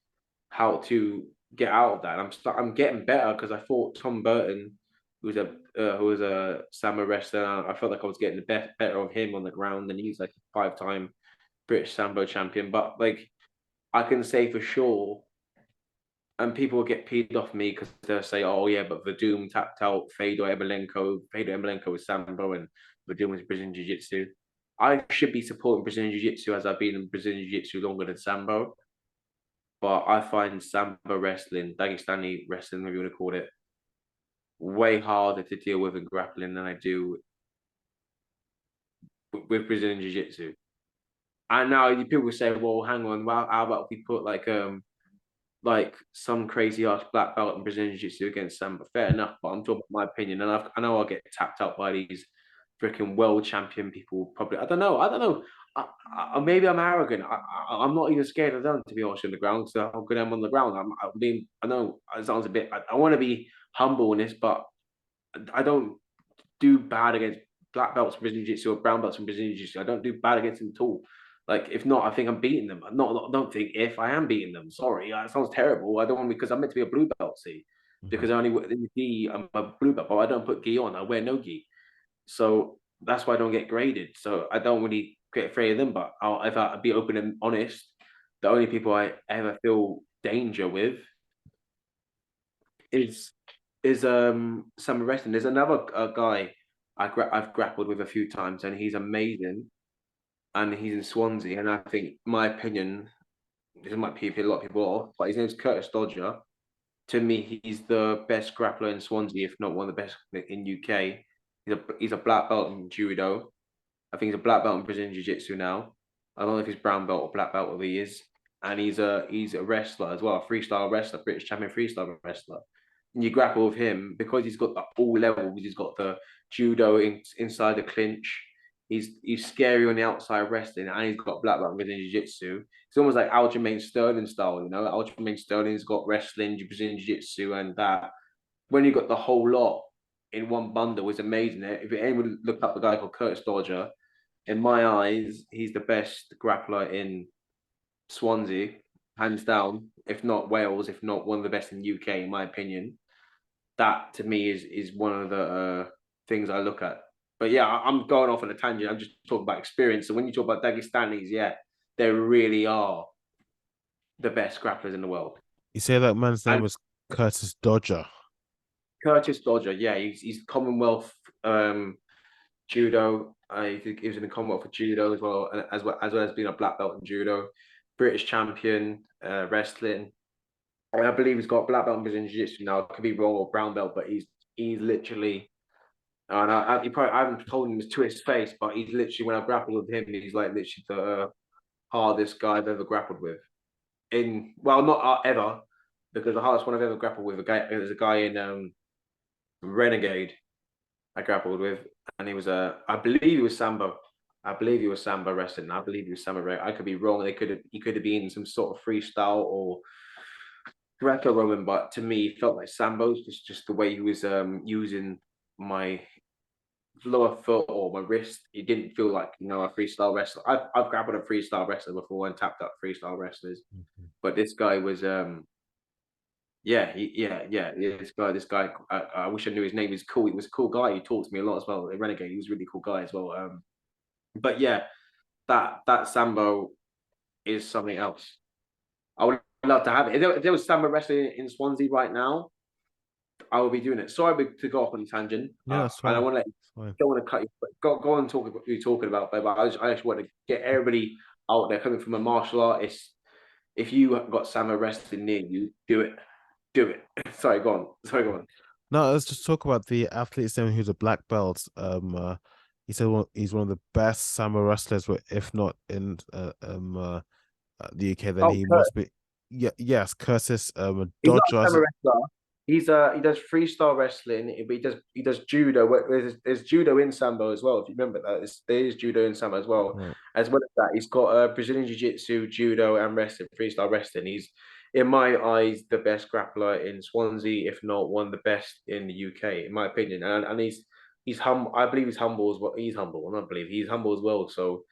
how to get out of that. I'm getting better because I fought Tom Burton, who was a Sambo wrestler. I felt like I was getting the better of him on the ground, and he's like a 5-time British Sambo champion. But like I can say for sure, and people will get peed off me because they'll say, "Oh yeah, but Verdum tapped out Fedor Emelianenko. Fedor Emelianenko was Sambo, and Verdum was Brazilian Jiu Jitsu." I should be supporting Brazilian Jiu Jitsu as I've been in Brazilian Jiu Jitsu longer than Sambo, but I find Sambo wrestling, Dagestani wrestling, whatever you want to call it, way harder to deal with in grappling than I do with Brazilian Jiu Jitsu. And now people say, "Well, hang on, well, how about we put like some crazy ass black belt in Brazilian Jiu-Jitsu against Samba?" Fair enough, but I'm talking about my opinion, and I know I'll get tapped out by these freaking world champion people. Probably, I don't know. Maybe I'm arrogant. I'm not even scared of them, to be honest, on the ground. So how good I'm on the ground. I know it sounds a bit. I want to be humble in this, but I don't do bad against black belts from Brazilian Jiu-Jitsu or brown belts from Brazilian Jiu-Jitsu. I don't do bad against them at all. Like, if not, I think I'm beating them. I don't think if I am beating them. Sorry, that sounds terrible. I don't want because I'm meant to be a blue belt, see, Mhm. because I only in the gi. I'm a blue belt, but I don't put gi on. I wear no gi, so that's why I don't get graded. So I don't really get afraid of them. But if I be open and honest, the only people I ever feel danger with is some wrestling. There's another guy I've grappled with a few times, and he's amazing. And he's in Swansea, and I think, my opinion, this might piss a lot of people off, but his name's Curtis Dodger. To me, he's the best grappler in Swansea, if not one of the best in UK. He's a black belt in judo. I think he's a black belt in Brazilian Jiu Jitsu now. I don't know if he's brown belt or black belt, whatever he is. And he's a wrestler as well, a freestyle wrestler, British champion freestyle wrestler. And you grapple with him because he's got all levels. He's got the judo inside the clinch. He's scary on the outside wrestling, and he's got black belt in Brazilian Jiu Jitsu. It's almost like Aljamain Sterling style, Aljamain Sterling's got wrestling, Brazilian Jiu Jitsu, and that. When you got the whole lot in one bundle, is amazing. If anyone look up the guy called Curtis Dodger, in my eyes, he's the best grappler in Swansea, hands down. If not Wales, if not one of the best in the UK, in my opinion. That to me is one of the things I look at. But yeah, I'm going off on a tangent. I'm just talking about experience. So when you talk about Dagestanis, yeah, they really are the best grapplers in the world. You say that man's name And was Curtis Dodger. Curtis Dodger, yeah, he's Commonwealth judo. He was in the Commonwealth for judo as well, and as well as being a black belt in judo, British champion wrestling. I believe he's got black belt in Brazilian Jiu-Jitsu now. I could be wrong, or brown belt, but he's literally. And I haven't told him this to his face, but he's literally, when I grappled with him, he's like literally the hardest guy I've ever grappled with. Well, not ever, because the hardest one I've ever grappled with there's a guy in Renegade I grappled with, and I believe he was Sambo. I believe he was Sambo wrestling. I believe he was Sambo. I could be wrong. He could have been some sort of freestyle or Greco-Roman, but to me, it felt like Sambo's just the way he was using my lower foot or my wrist, it didn't feel like a freestyle wrestler. I've grappled a freestyle wrestler before and tapped up freestyle wrestlers, Mhm. but this guy was yeah, this guy. I wish I knew his name. He's cool. He was a cool guy. He talked to me a lot as well. A Renegade. He was a really cool guy as well. But yeah, that Sambo is something else. I would love to have it. If there was Sambo wrestling in Swansea right now, I will be doing it. Sorry to go off on a tangent, Yeah, that's and I fine. want to let That's fine. don't want to cut you. But go on, talk about what you're talking about, but I just want to get everybody out there coming from a martial artist. If you got Samo wrestling near you, do it. Do it. Sorry, go on. Sorry, go on. No, let's just talk about the athlete saying who's a black belt. He said he's one of the best Samo wrestlers, if not in the UK, then Oh, he Kurt. must be. Yeah, yes, Curtis He's not a Dodger. Samo wrestler. He does freestyle wrestling, but he does judo. There's judo in sambo as well. If you remember that, there is judo in sambo as well. Right. As well as that, he's got Brazilian jiu-jitsu, judo, and wrestling, freestyle wrestling. He's, in my eyes, the best grappler in Swansea, if not one of the best in the UK, in my opinion. And he's humble. I believe he's humble as well. He's humble. I don't believe he's humble as well. So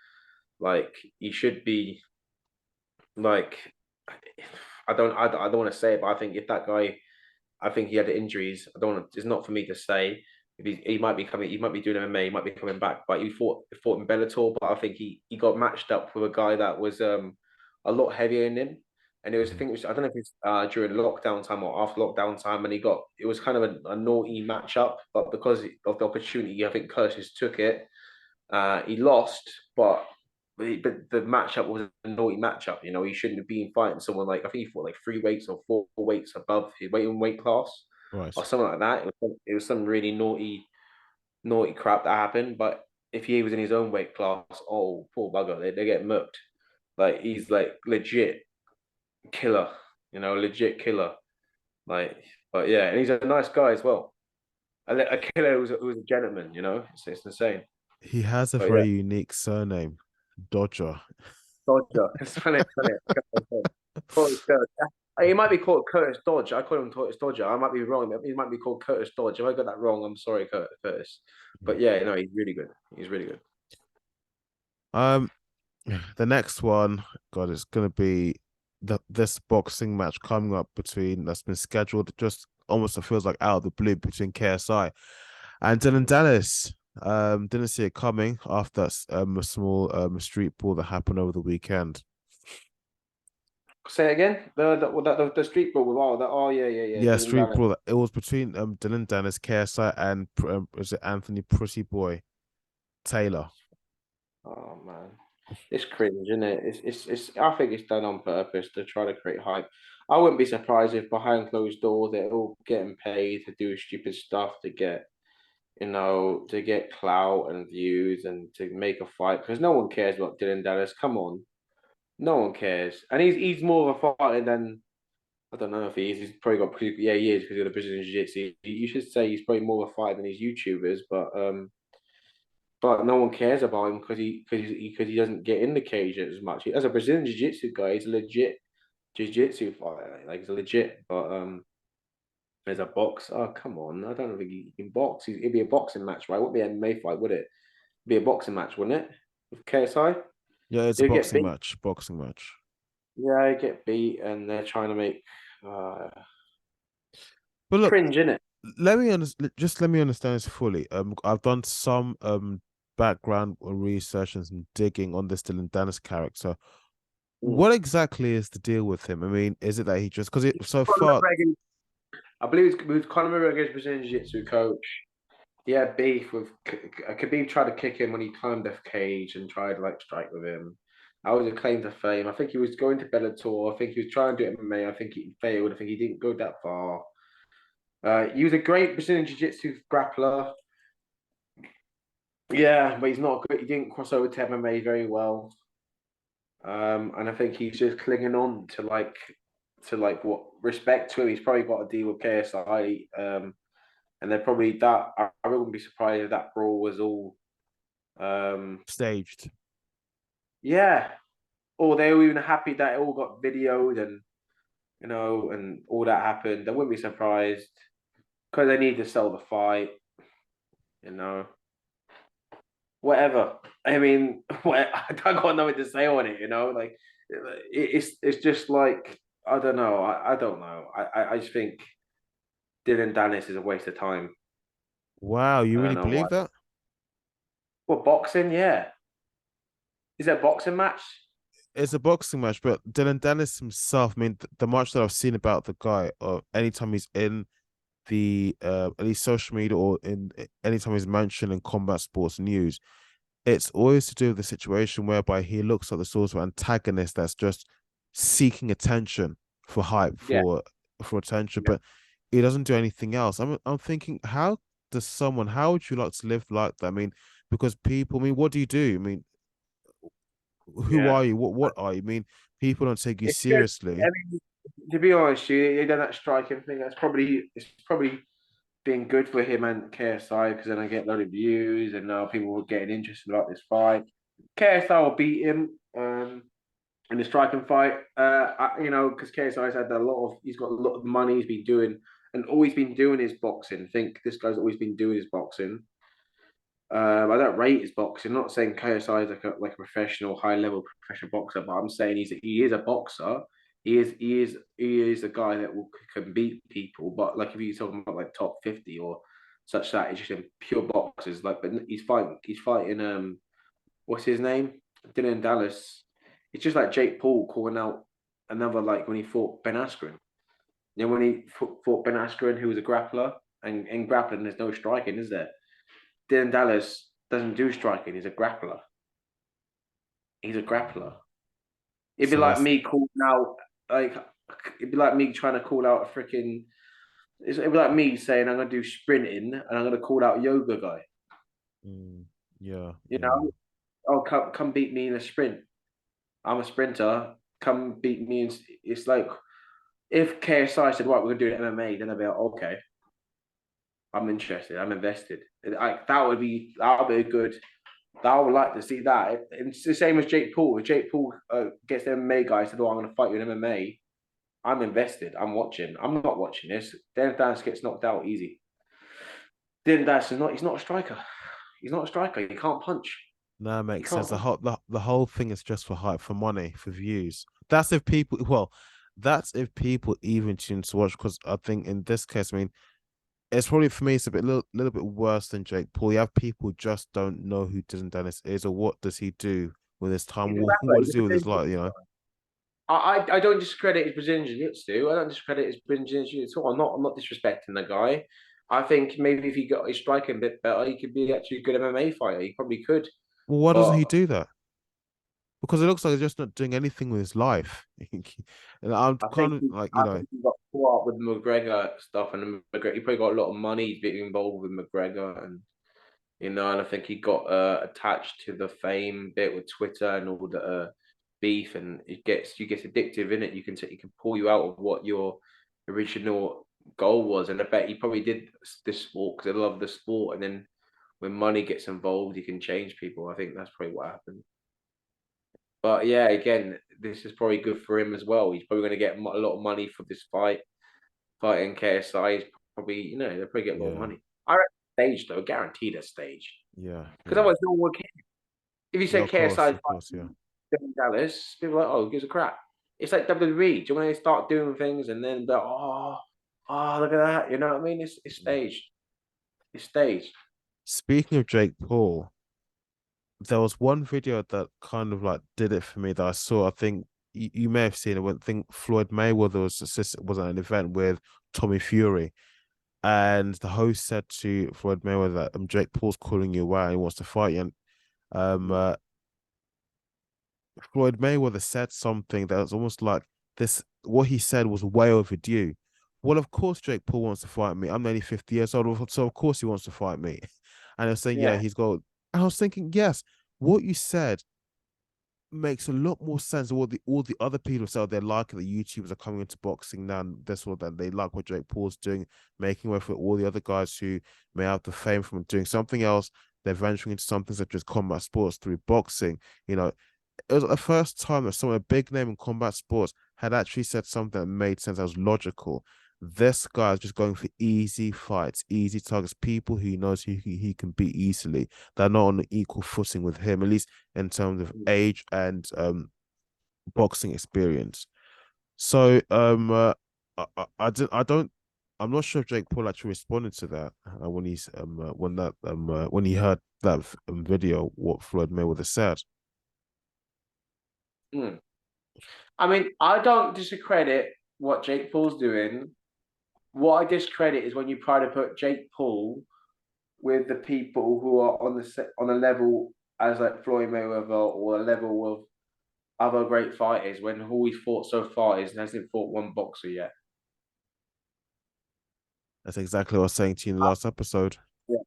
like he should be like. I don't want to say it, but I think if that guy, I think he had injuries. I don't want to, it's not for me to say. If he might be coming, he might be doing MMA, he might be coming back. But he fought in Bellator, but I think he got matched up with a guy that was a lot heavier than him. And it was, I Mhm. think it was, I don't know if it's during lockdown time or after lockdown time, and it was kind of a naughty matchup, but because of the opportunity, I think Curtis took it. He lost, but the matchup was a naughty matchup. He shouldn't have been fighting someone like, I think he fought like 3 weights or 4 weights above his weight class Right. or something like that. It was some really naughty crap that happened. But if he was in his own weight class, oh poor bugger, they get mucked. Like he's like legit killer, legit killer. Like, but yeah, and he's a nice guy as well. A killer who was a gentleman. It's insane. He has a But yeah. very unique surname, Dodger. Dodger. Spell it. Call it Curtis. He might be called Curtis Dodge. I call him Curtis Dodger. I might be wrong. He might be called Curtis Dodge. If I got that wrong, I'm sorry, Curtis. But yeah, no, he's really good. He's really good. Um, the next one, God, it's gonna be this boxing match coming up between that's been scheduled just almost it feels like out of the blue between KSI and Dylan Dennis. Didn't see it coming after a small street ball that happened over the weekend. Say it again. The street brawl with yeah. Yeah, Dylan street Dallas. brawl. It was between Dylan Dennis, KSI, and is it Anthony Pretty Boy Taylor? Oh man, it's cringe, isn't it? It's. I think it's done on purpose to try to create hype. I wouldn't be surprised if behind closed doors they're all getting paid to do stupid stuff to get clout and views and to make a fight because no one cares about Dylan Dallas. Come on, no one cares, and he's more of a fighter than I don't know if he is. He's probably got yeah, he is because of the Brazilian Jiu-Jitsu. You should say he's probably more of a fighter than his YouTubers, but no one cares about him because he doesn't get in the cage as much. As a Brazilian Jiu-Jitsu guy, he's a legit Jiu-Jitsu fighter. Like he's a legit, but as a box, oh come on, I don't think he can box. It'd be a boxing match, right? It wouldn't be an MMA fight, would it? Be a boxing match, wouldn't it? With KSI, Yeah, it's a he'll get boxing beat. match. Boxing match. Yeah, he'll get beat, and they're trying to make But look, cringe in it. let me understand this fully. I've done some background research and some digging on this Dylan Dennis character. What exactly is the deal with him? I mean, is it that he just because it so far I believe it was Conor McGregor's Brazilian Jiu-Jitsu coach. He had beef with Khabib tried to kick him when he climbed the cage and tried to like strike with him. That was a claim to fame. I think he was going to Bellator. I think he was trying to do MMA. I think he failed. I think he didn't go that far. He was a great Brazilian Jiu-Jitsu grappler. Yeah, but he's not good. He didn't cross over to MMA very well. And I think he's just clinging on to what respect to him. He's probably got a deal with KSI. And they're probably that. I wouldn't be surprised if that brawl was all. staged. Yeah, or they were even happy that it all got videoed and and all that happened. I wouldn't be surprised because they need to sell the fight. You know, whatever. I mean, I don't got nothing to say on it. Like it's just like I don't know. I don't know. I just think Dylan Dennis is a waste of time. Wow, you I don't really know why. believe that? Well, boxing, yeah. Is that a boxing match? It's a boxing match, but Dylan Dennis himself, I mean, the much that I've seen about the guy, or anytime he's in the at least social media or in anytime he's mentioned in combat sports news, it's always to do with the situation whereby he looks like the sort of antagonist that's just seeking attention for hype, Yeah, for attention, yeah, but he doesn't do anything else. I'm thinking, how would you like to live like that? I mean, because people, I mean, what do you do? I mean, who yeah. are you? What are you? I mean, people don't take you It's good. I seriously. mean, to be honest, they done that striking thing. It's probably been good for him and KSI because then I get a lot of views and now people are getting interested about this fight. KSI will beat him in the striking fight. Because KSI's had he's got a lot of money. He's been doing and all he's been doing is boxing. I think this guy's always been doing is boxing. I don't rate his boxing. I'm not saying KSI is like a professional, high level professional boxer, but I'm saying he is a boxer. He is a guy that can beat people. But like if you're talking about like top 50 or such that, it's just in pure boxers. Like, but he's fighting. What's his name? Dylan Dallas. It's just like Jake Paul calling out another like when he fought Ben Askren. When he fought Ben Askren, who was a grappler, and in grappling there's no striking, is there? Dylan Dallas doesn't do striking. He's a grappler. He's a grappler. It'd be So like that's me calling out, like, it'd be like me trying to call out a freaking. It'd be like me saying I'm gonna do sprinting and I'm gonna call out a yoga guy. mm, yeah, You yeah, know, oh come beat me in a sprint. I'm a sprinter. Come beat me. It's like if KSI said, "Right, we're gonna do an MMA," then I'd be like, "Okay, I'm interested. I'm invested." That would be a good. I would like to see that. It's the same as Jake Paul. If Jake Paul gets the MMA guy said, "Oh, I'm going to fight you in MMA," I'm invested. I'm watching. I'm not watching this. Dan Dance gets knocked out easy. Dan Dance is not. He's not a striker. He's not a striker. He can't punch. that He makes sense. can't. The whole thing is just for hype, for money, for views. That's if people, well, that's if people even tune to watch. Because I think in this case, I mean, it's probably for me, it's a little bit worse than Jake Paul. You have people just don't know who Dylan Dennis is or what does he do with his time. He's a What rapper. does he do with his life? I don't discredit his Brazilian jiu-jitsu. I don't discredit his Brazilian jiu-jitsu. I'm not disrespecting the guy. I think maybe if he got his striking a bit better, he could be actually a good MMA fighter. He probably could. Well, why doesn't he But do that? Because it looks like he's just not doing anything with his life. And I'm I kind think of he, like, I think he got caught up with McGregor stuff, and McGregor, he probably got a lot of money. He's been involved with McGregor, and I think he got attached to the fame bit with Twitter and all the beef, and you get addictive in it. You can pull you out of what your original goal was, and I bet he probably did this sport because I love the sport, and then when money gets involved, you can change people. I think that's probably what happened. But yeah, again, this is probably good for him as well. He's probably going to get a lot of money for this fighting KSI. Is probably, they'll probably get a lot of yeah, money. I reckon stage though, guaranteed a stage. yeah, Because yeah, otherwise, no one would care. If you yeah. say KSI is Of course, yeah, fighting Dallas, people are like, oh, who gives a crap? It's like WWE. Do you know when they start doing things and then they're, look at that. You know what I mean? It's yeah. staged. It's staged. Speaking of Jake Paul, there was one video that kind of like did it for me that I saw. I think you may have seen it. I think Floyd Mayweather was at an event with Tommy Fury, and the host said to Floyd Mayweather that Jake Paul's calling you out and he wants to fight you. And um, Mhm. uh, Floyd Mayweather said something that was almost like this. What he said was way overdue. Well, of course, Jake Paul wants to fight me. I'm nearly 50 years old, so of course he wants to fight me. And I was saying, yeah, Yeah. he's got. I was thinking, yes, what you said makes a lot more sense. All the other people say they're like the YouTubers are coming into boxing now, and this or that they like what Jake Paul's doing, making way for all the other guys who may have the fame from doing something else. They're venturing into something such as combat sports through boxing. It was the first time that someone a big name in combat sports had actually said something that made sense, that was logical. This guy is just going for easy fights, easy targets, people who he knows he can beat easily. They're not on an equal footing with him, at least in terms of age and boxing experience. So I don't I'm not sure if Jake Paul actually responded to that when he heard that video what Floyd Mayweather said. Hmm. I mean, I don't discredit what Jake Paul's doing. What I discredit is when you try to put Jake Paul with the people who are on a level as like Floyd Mayweather or a level of other great fighters when all he's fought so far is and hasn't fought one boxer yet. That's exactly what I was saying to you in the last episode. Yeah,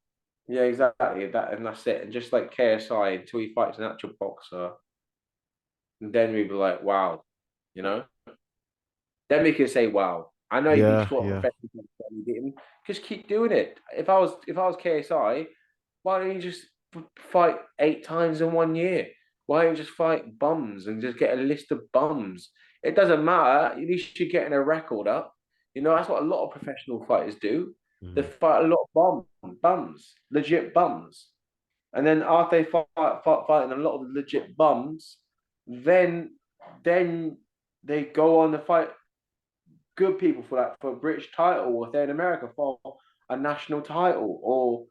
yeah, exactly. That and that's it. And just like KSI, until he fights an actual boxer, and then we be like, wow, you know. Then we can say, wow. I know he's Yeah, fought a yeah, professional boxer and he didn't. Just keep doing it. If I was KSI, why don't you just fight 8 times in 1 year? Why don't you just fight bums and just get a list of bums? It doesn't matter. At least you're getting a record up. You know, that's what a lot of professional fighters do. They mhm, fight a lot of bums, legit bums. And then after they fighting a lot of legit bums, then then they go on to fight good people for that for a British title, or if they're in America for a national title, or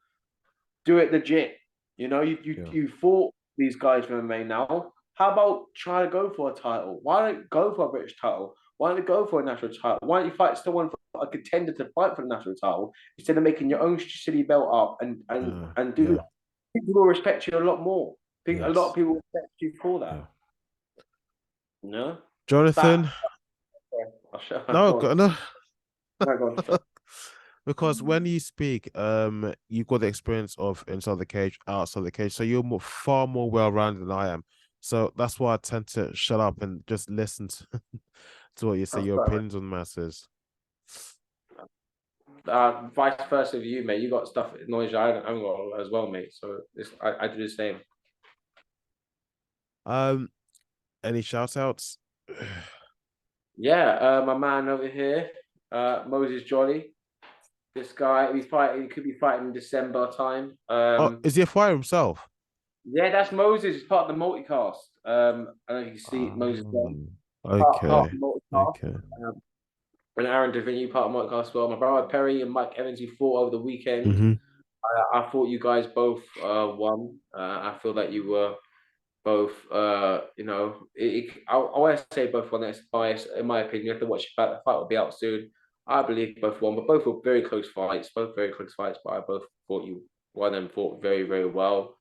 do it legit. You know, yeah, you fought these guys from MMA now. How about try to go for a title? Why don't you go for a British title? Why don't you go for a national title? Why don't you fight someone for a contender to fight for the national title instead of making your own city belt up and do yeah, that? People will respect you a lot more. A lot of yes, people respect you for that. yeah. You know Jonathan, that. I'll shut my no, phone. no, My God. because when you speak, you've got the experience of inside the cage, outside the cage, so you're far more well-rounded than I am. So that's why I tend to shut up and just listen to, to what you say, I'm your sorry. opinions on matters. Vice versa with you, mate. You got stuff knowledge I haven't got as well, mate. So I do the same. Um, any shout outs? Yeah, my man over here, Moses Jolly. This guy, he could be fighting in December time. Oh, is he a fighter himself? Yeah, that's Moses. He's part of the multicast. I don't know if you can see Moses there. Part of Okay, the multicast. okay. Um, and Aaron Davini, part of the multicast as well. My brother Perry and Mike Evans, who fought over the weekend. Mm-hmm. I thought you guys both won. I feel that you were both, I want to say both won. That's bias, in my opinion. You have to watch it back. The fight will be out soon. I believe both won, but both were very close fights. Both very close fights, but I both thought you won and fought very, very well.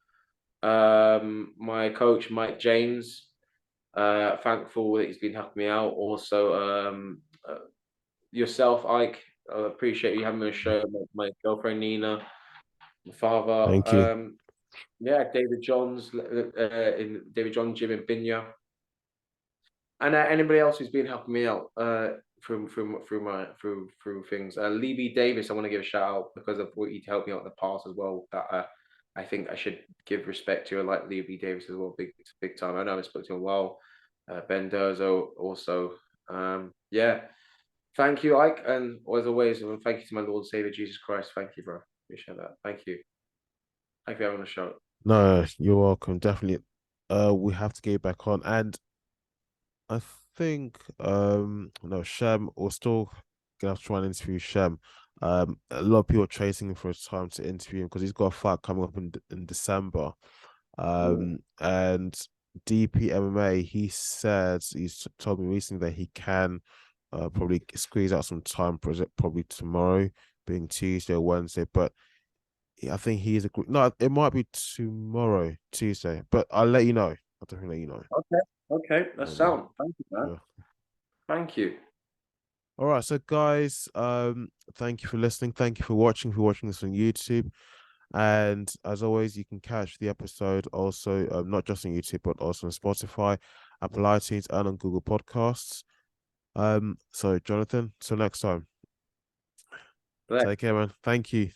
My coach, Mike James, thankful that he's been helping me out. Also, yourself, Ike, I appreciate you having me on the show. My girlfriend, Nina, my father. Thank you. Yeah, David Johns in David John, Jim and Binya, and anybody else who's been helping me out through things. Lee B. Davis, I want to give a shout out because of what he helped me out in the past as well. That I think I should give respect to. I like Lee B. Davis as well, big time. I know I haven't spoken to him in a while. Ben Durzo also. Yeah, thank you, Ike, and as always, thank you to my Lord and Savior Jesus Christ. Thank you, bro. Appreciate that. Thank you. Thank you for having a show. No, you're welcome. Definitely. We have to get back on. And I think no, Shem or still gonna have to try and interview Shem. A lot of people are chasing him for his time to interview him because he's got a fight coming up in December. Mm. And DP MMA, he said he's told me recently that he can probably squeeze out some time project probably tomorrow, being Tuesday or Wednesday. But I think he is a no, it might be tomorrow, Tuesday, but I'll let you know. I'll definitely let you know. Okay. Okay. That's Yeah, man. sound. Thank you, man. Yeah. Thank you. All right, so guys, thank you for listening. Thank you for watching this on YouTube. And as always, you can catch the episode also not just on YouTube, but also on Spotify, Apple iTunes, and on Google Podcasts. So Jonathan, till next time. Bless. Take care, man. Thank you.